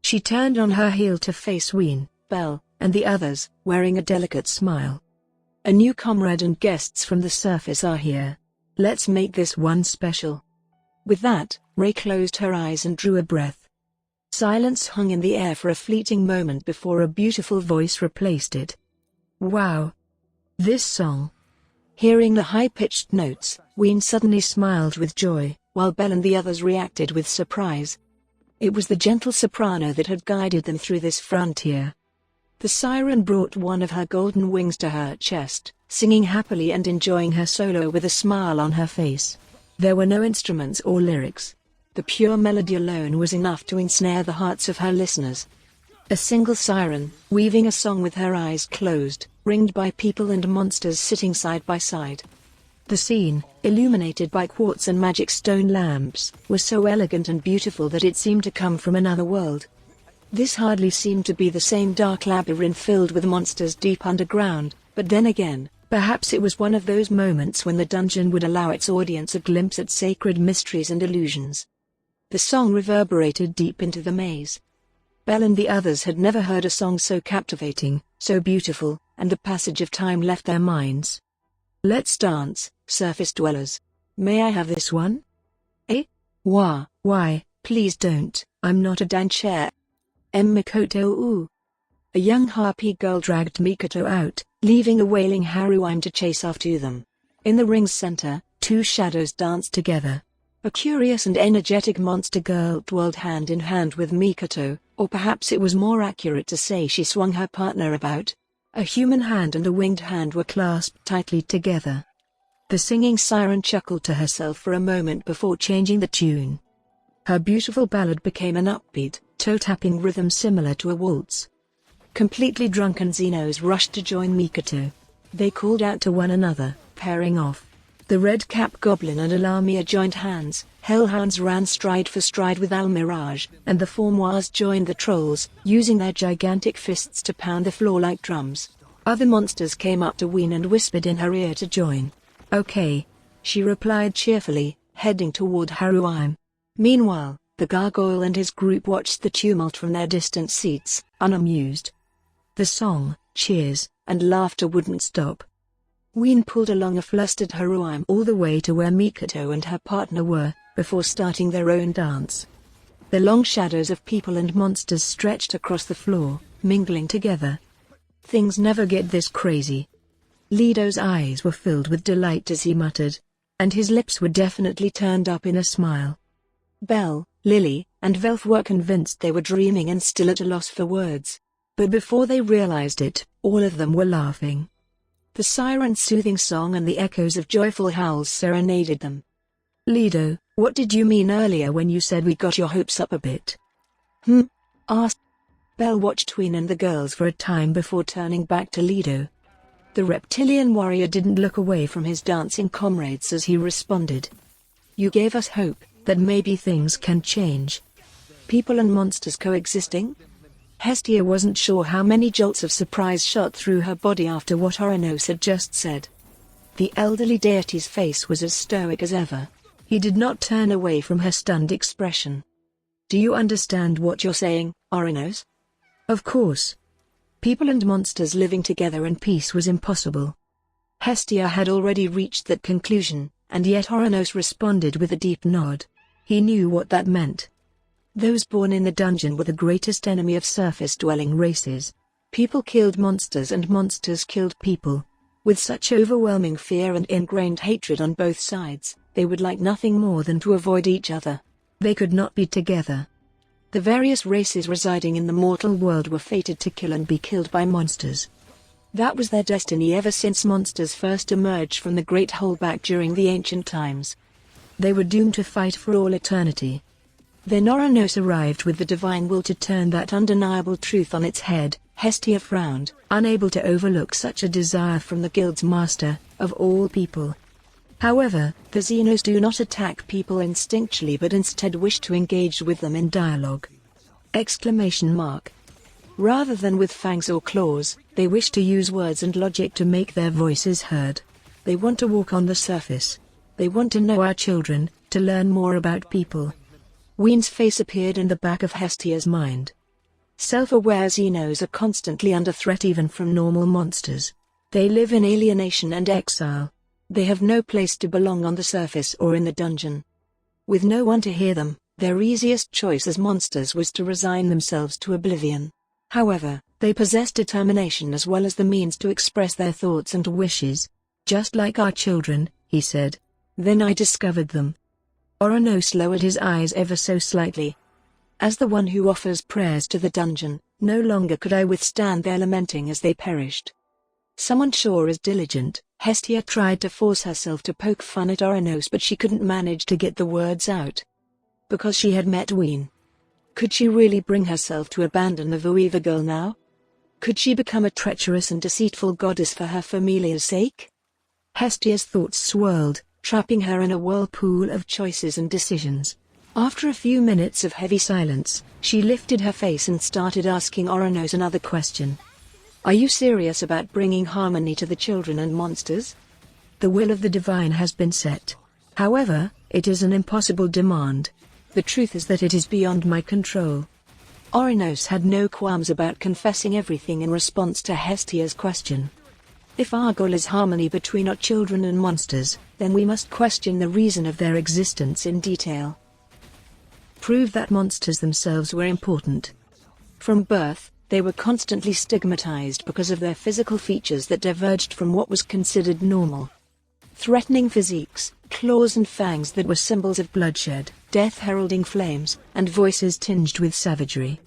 She turned on her heel to face Ween, Bell, and the others, wearing a delicate smile. A new comrade and guests from the surface are here. Let's make this one special. With that, Ray closed her eyes and drew a breath. Silence hung in the air for a fleeting moment before a beautiful voice replaced it. Wow! This song. Hearing the high-pitched notes, Ween suddenly smiled with joy, while Bell and the others reacted with surprise. It was the gentle soprano that had guided them through this frontier. The siren brought one of her golden wings to her chest, singing happily and enjoying her solo with a smile on her face. There were no instruments or lyrics. The pure melody alone was enough to ensnare the hearts of her listeners. A single siren, weaving a song with her eyes closed, ringed by people and monsters sitting side by side. The scene, illuminated by quartz and magic stone lamps, was so elegant and beautiful that it seemed to come from another world. This hardly seemed to be the same dark labyrinth filled with monsters deep underground, but then again, perhaps it was one of those moments when the dungeon would allow its audience a glimpse at sacred mysteries and illusions. The song reverberated deep into the maze. Bell and the others had never heard a song so captivating, so beautiful, and the passage of time left their minds. Let's dance, surface dwellers. May I have this one? Eh? Why, please don't, I'm not a dancer. Mikoto ooh. A young harpy girl dragged Mikoto out, leaving a wailing Haruime to chase after them. In the ring's center, two shadows danced together. A curious and energetic monster girl twirled hand in hand with Mikoto, or perhaps it was more accurate to say she swung her partner about. A human hand and a winged hand were clasped tightly together. The singing siren chuckled to herself for a moment before changing the tune. Her beautiful ballad became an upbeat, toe-tapping rhythm similar to a waltz. Completely drunken Xenos rushed to join Mikoto. They called out to one another, pairing off. The red-cap goblin and Alamia joined hands, hellhounds ran stride for stride with Almirage, and the Formois joined the trolls, using their gigantic fists to pound the floor like drums. Other monsters came up to Ween and whispered in her ear to join. Okay, she replied cheerfully, heading toward Haruime. Meanwhile, the gargoyle and his group watched the tumult from their distant seats, unamused. The song, cheers, and laughter wouldn't stop. Ween pulled along a flustered Haruim all the way to where Mikoto and her partner were, before starting their own dance. The long shadows of people and monsters stretched across the floor, mingling together. Things never get this crazy. Lido's eyes were filled with delight as he muttered, and his lips were definitely turned up in a smile. Belle, Lily, and Velf were convinced they were dreaming and still at a loss for words. But before they realized it, all of them were laughing. The siren's soothing song and the echoes of joyful howls serenaded them. "Lido, what did you mean earlier when you said we got your hopes up a bit?" Asked. Belle watched Ween and the girls for a time before turning back to Lido. The reptilian warrior didn't look away from his dancing comrades as he responded. "You gave us hope that maybe things can change. People and monsters coexisting?" Hestia wasn't sure how many jolts of surprise shot through her body after what Oranos had just said. The elderly deity's face was as stoic as ever. He did not turn away from her stunned expression. "Do you understand what you're saying, Oranos?" "Of course. People and monsters living together in peace was impossible." Hestia had already reached that conclusion, and yet Oranos responded with a deep nod. He knew what that meant. Those born in the dungeon were the greatest enemy of surface-dwelling races. People killed monsters and monsters killed people. With such overwhelming fear and ingrained hatred on both sides, they would like nothing more than to avoid each other. They could not be together. The various races residing in the mortal world were fated to kill and be killed by monsters. That was their destiny ever since monsters first emerged from the Great Hole back during the ancient times. They were doomed to fight for all eternity. Then Oranos arrived with the divine will to turn that undeniable truth on its head. Hestia frowned, unable to overlook such a desire from the guild's master, of all people. However, the Xenos do not attack people instinctually but instead wish to engage with them in dialogue. Rather than with fangs or claws, they wish to use words and logic to make their voices heard. They want to walk on the surface. They want to know our children, to learn more about people. Ween's face appeared in the back of Hestia's mind. Self-aware Xenos are constantly under threat even from normal monsters. They live in alienation and exile. They have no place to belong on the surface or in the dungeon. With no one to hear them, their easiest choice as monsters was to resign themselves to oblivion. However, they possess determination as well as the means to express their thoughts and wishes. "Just like our children," he said. "Then I discovered them." Oranos lowered his eyes ever so slightly. "As the one who offers prayers to the dungeon, no longer could I withstand their lamenting as they perished." "Someone sure is diligent." Hestia tried to force herself to poke fun at Oranos but she couldn't manage to get the words out. Because she had met Ween. Could she really bring herself to abandon the Vueva girl now? Could she become a treacherous and deceitful goddess for her familia's sake? Hestia's thoughts swirled, trapping her in a whirlpool of choices and decisions. After a few minutes of heavy silence, she lifted her face and started asking Oranos another question. "Are you serious about bringing harmony to the children and monsters?" "The will of the divine has been set. However, it is an impossible demand. The truth is that it is beyond my control." Oranos had no qualms about confessing everything in response to Hestia's question. "If our goal is harmony between our children and monsters, then we must question the reason of their existence in detail. Prove that monsters themselves were important. From birth, they were constantly stigmatized because of their physical features that diverged from what was considered normal. Threatening physiques, claws and fangs that were symbols of bloodshed, death-heralding flames, and voices tinged with savagery.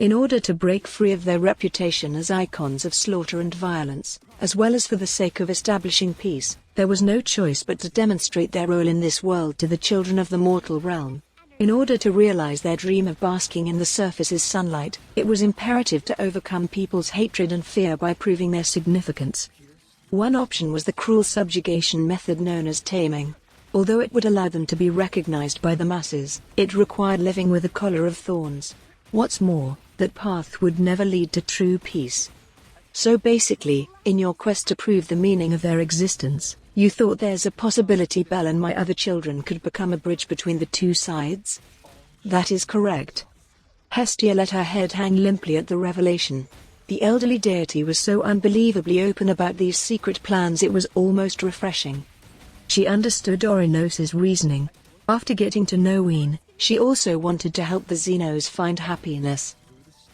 In order to break free of their reputation as icons of slaughter and violence, as well as for the sake of establishing peace, there was no choice but to demonstrate their role in this world to the children of the mortal realm. In order to realize their dream of basking in the surface's sunlight, it was imperative to overcome people's hatred and fear by proving their significance. One option was the cruel subjugation method known as taming. Although it would allow them to be recognized by the masses, it required living with a collar of thorns. What's more, that path would never lead to true peace. So basically, in your quest to prove the meaning of their existence, you thought there's a possibility Belle and my other children could become a bridge between the two sides? That is correct. Hestia let her head hang limply at the revelation. The elderly deity was so unbelievably open about these secret plans it was almost refreshing. She understood Orinos's reasoning. After getting to know Ween, she also wanted to help the Xenos find happiness.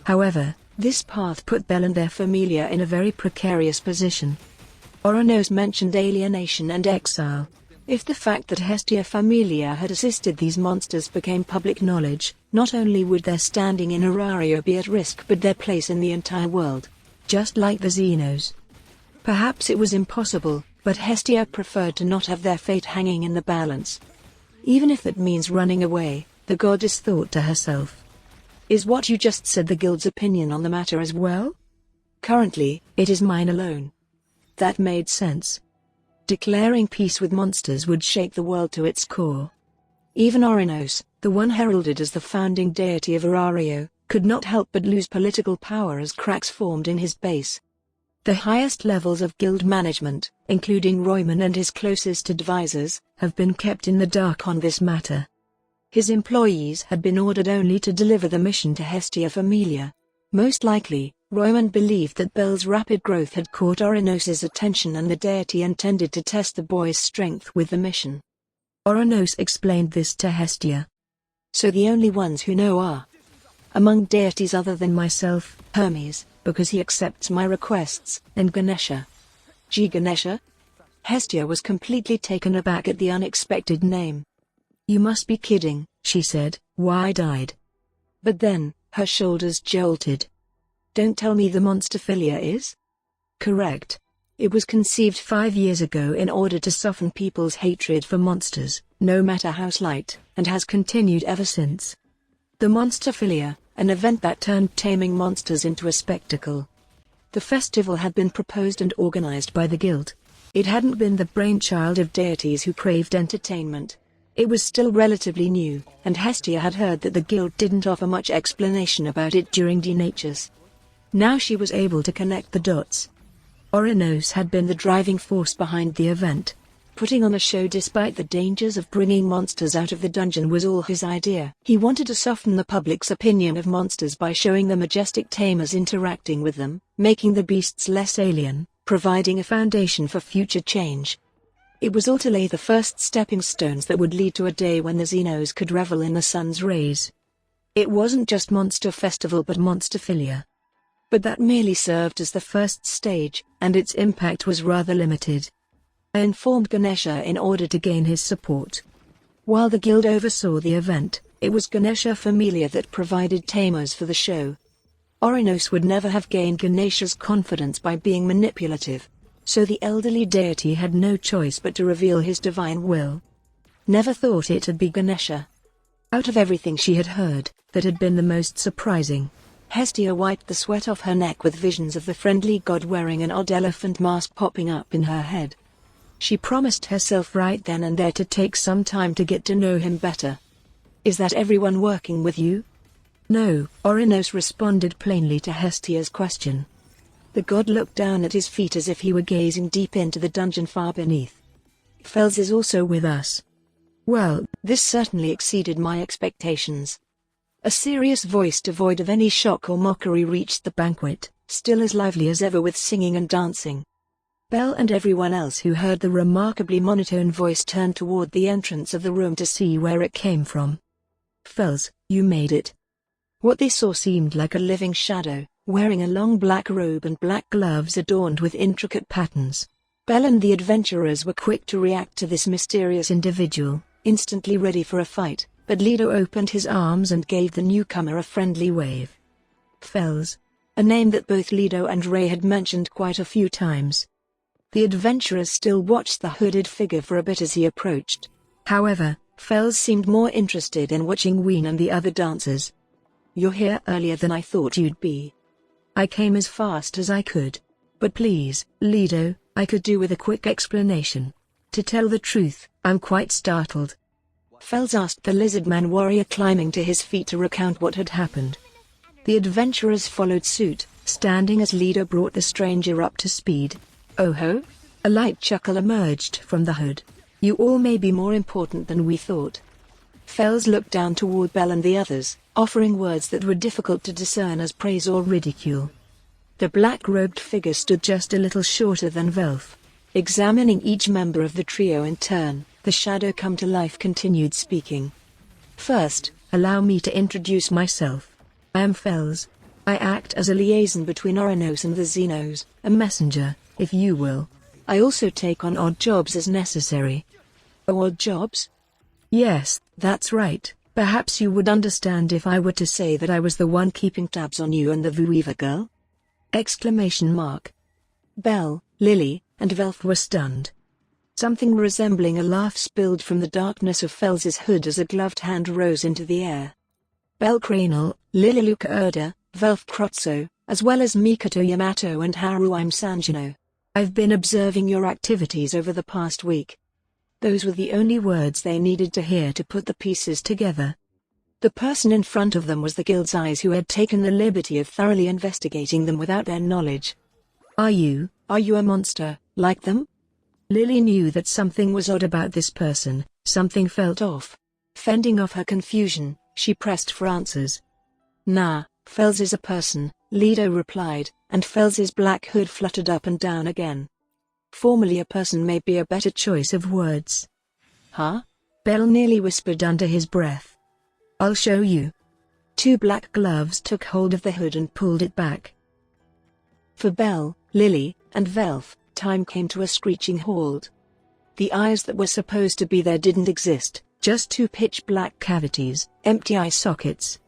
However, this path put Belle and their familia in a very precarious position. Orinos mentioned alienation and exile. If the fact that Hestia Familia had assisted these monsters became public knowledge, not only would their standing in Arario be at risk but their place in the entire world. Just like the Xenos. Perhaps it was impossible, but Hestia preferred to not have their fate hanging in the balance. Even if that means running away, the goddess thought to herself. Is what you just said the guild's opinion on the matter as well? Currently, it is mine alone. That made sense. Declaring peace with monsters would shake the world to its core. Even Orinos, the one heralded as the founding deity of Arario, could not help but lose political power as cracks formed in his base. The highest levels of guild management, including Royman and his closest advisors, have been kept in the dark on this matter. His employees had been ordered only to deliver the mission to Hestia Familia. Most likely, Royman believed that Belle's rapid growth had caught Orinos's attention and the deity intended to test the boy's strength with the mission. Orinos explained this to Hestia. So the only ones who know are, among deities other than myself, Hermes, because he accepts my requests, and Ganesha. G. Ganesha? Hestia was completely taken aback at the unexpected name. You must be kidding, she said, wide-eyed. But then, her shoulders jolted. Don't tell me the monsterphilia is? Correct. It was conceived 5 years ago in order to soften people's hatred for monsters, no matter how slight, and has continued ever since. The monsterphilia, an event that turned taming monsters into a spectacle. The festival had been proposed and organized by the guild. It hadn't been the brainchild of deities who craved entertainment. It was still relatively new, and Hestia had heard that the guild didn't offer much explanation about it during denatures. Now she was able to connect the dots. Orinos had been the driving force behind the event. Putting on a show despite the dangers of bringing monsters out of the dungeon was all his idea. He wanted to soften the public's opinion of monsters by showing the majestic tamers interacting with them, making the beasts less alien, providing a foundation for future change. It was all to lay the first stepping stones that would lead to a day when the Xenos could revel in the sun's rays. It wasn't just Monster Festival but Monsterphilia. But that merely served as the first stage, and its impact was rather limited. I informed Ganesha in order to gain his support. While the guild oversaw the event, it was Ganesha Familia that provided tamers for the show. Orinos would never have gained Ganesha's confidence by being manipulative, so the elderly deity had no choice but to reveal his divine will. Never thought it'd be Ganesha. Out of everything she had heard, that had been the most surprising. Hestia wiped the sweat off her neck with visions of the friendly god wearing an odd elephant mask popping up in her head. She promised herself right then and there to take some time to get to know him better. Is that everyone working with you? No, Orinos responded plainly to Hestia's question. The god looked down at his feet as if he were gazing deep into the dungeon far beneath. Fels is also with us. Well, this certainly exceeded my expectations. A serious voice devoid of any shock or mockery reached the banquet, still as lively as ever with singing and dancing. Belle and everyone else who heard the remarkably monotone voice turned toward the entrance of the room to see where it came from. Fels, you made it. What they saw seemed like a living shadow, wearing a long black robe and black gloves adorned with intricate patterns. Belle and the adventurers were quick to react to this mysterious individual, instantly ready for a fight. But Lido opened his arms and gave the newcomer a friendly wave. Fels. A name that both Lido and Ray had mentioned quite a few times. The adventurers still watched the hooded figure for a bit as he approached. However, Fels seemed more interested in watching Ween and the other dancers. You're here earlier than I thought you'd be. I came as fast as I could. But please, Lido, I could do with a quick explanation. To tell the truth, I'm quite startled. Fels asked the lizardman warrior, climbing to his feet to recount what had happened. The adventurers followed suit, standing as Lido brought the stranger up to speed. Oh ho? A light chuckle emerged from the hood. You all may be more important than we thought. Fels looked down toward Belle and the others, offering words that were difficult to discern as praise or ridicule. The black-robed figure stood just a little shorter than Velf. Examining each member of the trio in turn, the shadow come to life continued speaking. First, allow me to introduce myself. I am Fels. I act as a liaison between Oranos and the Xenos, a messenger, if you will. I also take on odd jobs as necessary. Oh, odd jobs? Yes, that's right. Perhaps you would understand if I were to say that I was the one keeping tabs on you and the Vueva girl? Exclamation mark. Belle, Lily, and Velf were stunned. Something resembling a laugh spilled from the darkness of Fels's hood as a gloved hand rose into the air. Belle Cranel, Lily Luca Erda, Velf Krotso, as well as Mikoto Yamato and Haruime Sanjino. I've been observing your activities over the past week. Those were the only words they needed to hear to put the pieces together. The person in front of them was the guild's eyes who had taken the liberty of thoroughly investigating them without their knowledge. Are you a monster, like them? Lily knew that something was odd about this person, something felt off. Fending off her confusion, she pressed for answers. Nah, Fels is a person, Lido replied, and Fels's black hood fluttered up and down again. Formerly a person may be a better choice of words. Huh? Belle nearly whispered under his breath. I'll show you. Two black gloves took hold of the hood and pulled it back. For Belle, Lily, and Velf, time came to a screeching halt. The eyes that were supposed to be there didn't exist, just two pitch-black cavities, empty eye sockets.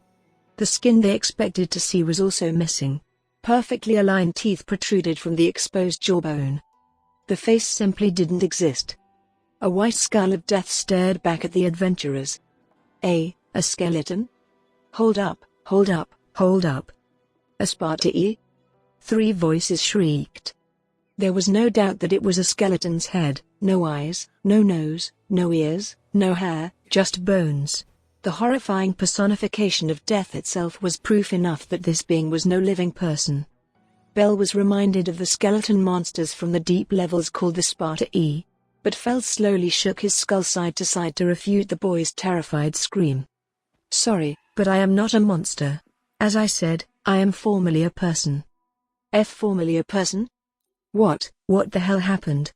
The skin they expected to see was also missing. Perfectly aligned teeth protruded from the exposed jawbone. The face simply didn't exist. A white skull of death stared back at the adventurers. A skeleton? Hold up, hold up, hold up. A Spartae? Three voices shrieked. There was no doubt that it was a skeleton's head, no eyes, no nose, no ears, no hair, just bones. The horrifying personification of death itself was proof enough that this being was no living person. Belle was reminded of the skeleton monsters from the deep levels called the Spartae, but Fels slowly shook his skull side to side to refute the boy's terrified scream. Sorry, but I am not a monster. As I said, I am formerly a person. Formerly a person? What the hell happened?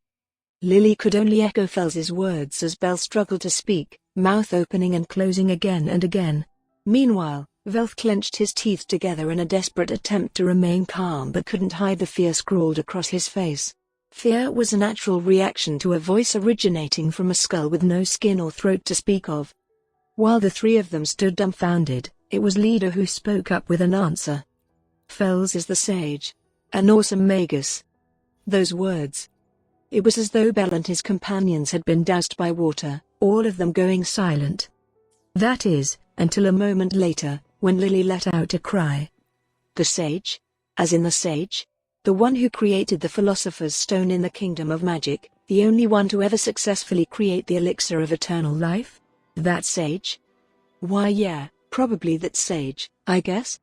Lily could only echo Fels's words as Belle struggled to speak, mouth opening and closing again and again. Meanwhile, Velf clenched his teeth together in a desperate attempt to remain calm but couldn't hide the fear scrawled across his face. Fear was a natural reaction to a voice originating from a skull with no skin or throat to speak of. While the three of them stood dumbfounded, it was Lido who spoke up with an answer. Fels is the sage. An awesome magus. Those words. It was as though Belle and his companions had been doused by water, all of them going silent. That is, until a moment later, when Lily let out a cry. The sage? As in the sage? The one who created the Philosopher's Stone in the Kingdom of Magic, the only one to ever successfully create the elixir of eternal life? That sage? Why yeah, probably that sage, I guess.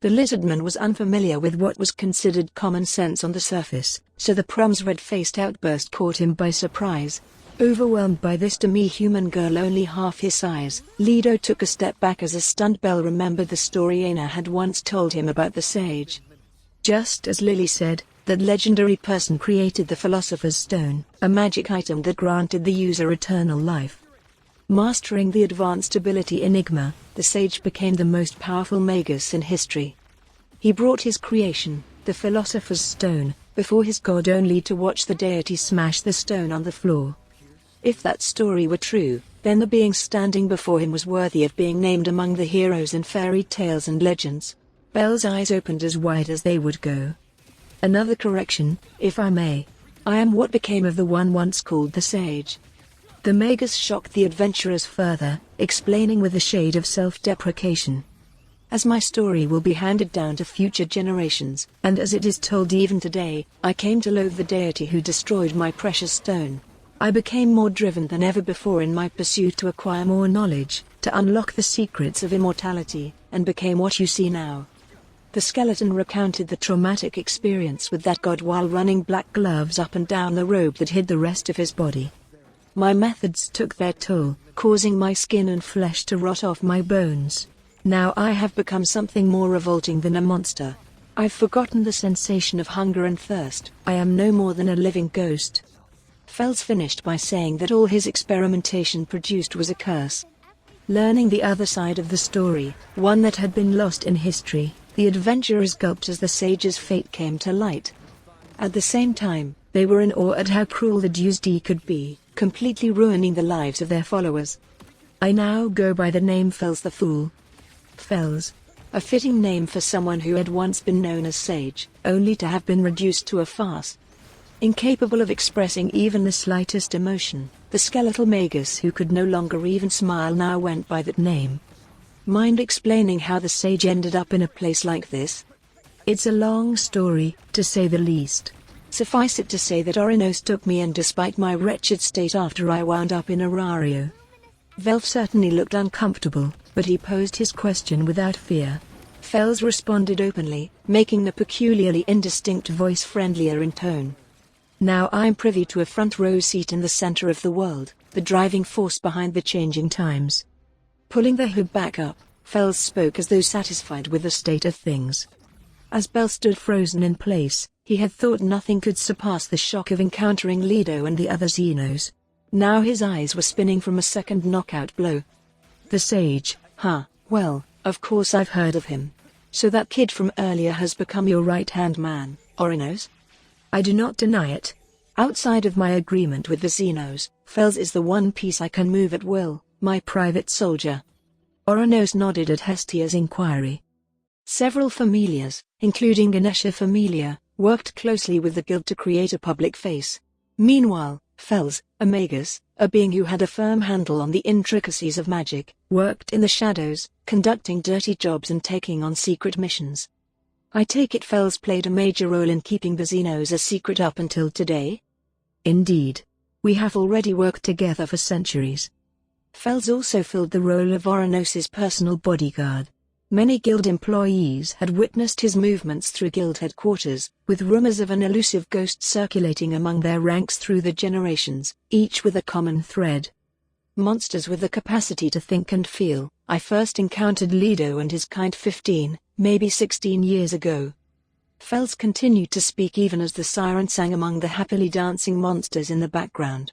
The lizardman was unfamiliar with what was considered common sense on the surface, so the prom's red-faced outburst caught him by surprise. Overwhelmed by this demi-human girl only half his size, Lido took a step back as a stunned Belle remembered the story Aina had once told him about the sage. Just as Lily said, that legendary person created the Philosopher's Stone, a magic item that granted the user eternal life. Mastering the advanced ability Enigma, the sage became the most powerful magus in history. He brought his creation, the Philosopher's Stone, before his god only to watch the deity smash the stone on the floor. If that story were true, then the being standing before him was worthy of being named among the heroes in fairy tales and legends. Belle's eyes opened as wide as they would go. Another correction, if I may. I am what became of the one once called the sage. The magus shocked the adventurers further, explaining with a shade of self-deprecation. As my story will be handed down to future generations, and as it is told even today, I came to loathe the deity who destroyed my precious stone. I became more driven than ever before in my pursuit to acquire more knowledge, to unlock the secrets of immortality, and became what you see now. The skeleton recounted the traumatic experience with that god while running black gloves up and down the robe that hid the rest of his body. My methods took their toll, causing my skin and flesh to rot off my bones. Now I have become something more revolting than a monster. I've forgotten the sensation of hunger and thirst. I am no more than a living ghost. Fels finished by saying that all his experimentation produced was a curse. Learning the other side of the story, one that had been lost in history, the adventurers gulped as the sage's fate came to light. At the same time, they were in awe at how cruel the Dusdi could be, completely ruining the lives of their followers. I now go by the name Fels the Fool. Fels, a fitting name for someone who had once been known as Sage, only to have been reduced to a farce. Incapable of expressing even the slightest emotion, the skeletal magus who could no longer even smile now went by that name. Mind explaining how the sage ended up in a place like this? It's a long story, to say the least. Suffice it to say that Orinos took me in despite my wretched state after I wound up in Arario. Velf certainly looked uncomfortable, but he posed his question without fear. Fels responded openly, making the peculiarly indistinct voice friendlier in tone. Now I'm privy to a front row seat in the center of the world, the driving force behind the changing times. Pulling the hood back up, Fels spoke as though satisfied with the state of things. As Bell stood frozen in place, he had thought nothing could surpass the shock of encountering Lido and the other Xenos. Now his eyes were spinning from a second knockout blow. The sage, huh, well, of course I've heard of him. So that kid from earlier has become your right-hand man, Orinos? I do not deny it. Outside of my agreement with the Xenos, Fels is the one piece I can move at will, my private soldier. Orinos nodded at Hestia's inquiry. Several familiars, including Ganesha Familia, worked closely with the guild to create a public face. Meanwhile, Fels, a magus, a being who had a firm handle on the intricacies of magic, worked in the shadows, conducting dirty jobs and taking on secret missions. I take it Fels played a major role in keeping the Xenos a secret up until today? Indeed. We have already worked together for centuries. Fels also filled the role of Orinos's personal bodyguard. Many guild employees had witnessed his movements through guild headquarters, with rumors of an elusive ghost circulating among their ranks through the generations, each with a common thread. Monsters with the capacity to think and feel. I first encountered Lido and his kind 15, maybe 16 years ago. Fels continued to speak even as the siren sang among the happily dancing monsters in the background.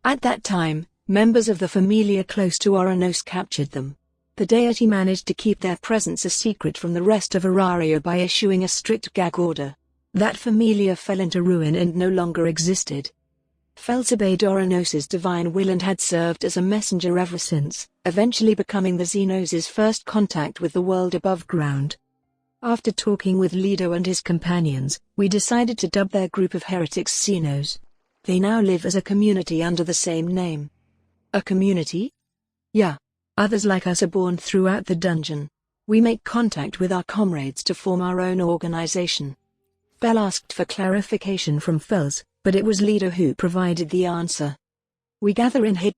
At that time, members of the Familia close to Orinos captured them. The deity managed to keep their presence a secret from the rest of Arario by issuing a strict gag order. That Familia fell into ruin and no longer existed. Fels obeyed Orinos's divine will and had served as a messenger ever since, eventually becoming the Xenos' first contact with the world above ground. After talking with Lido and his companions, we decided to dub their group of heretics Xenos. They now live as a community under the same name. A community? Yeah. Others like us are born throughout the dungeon. We make contact with our comrades to form our own organization. Bell asked for clarification from Fels, but it was Lido who provided the answer. We gather in hid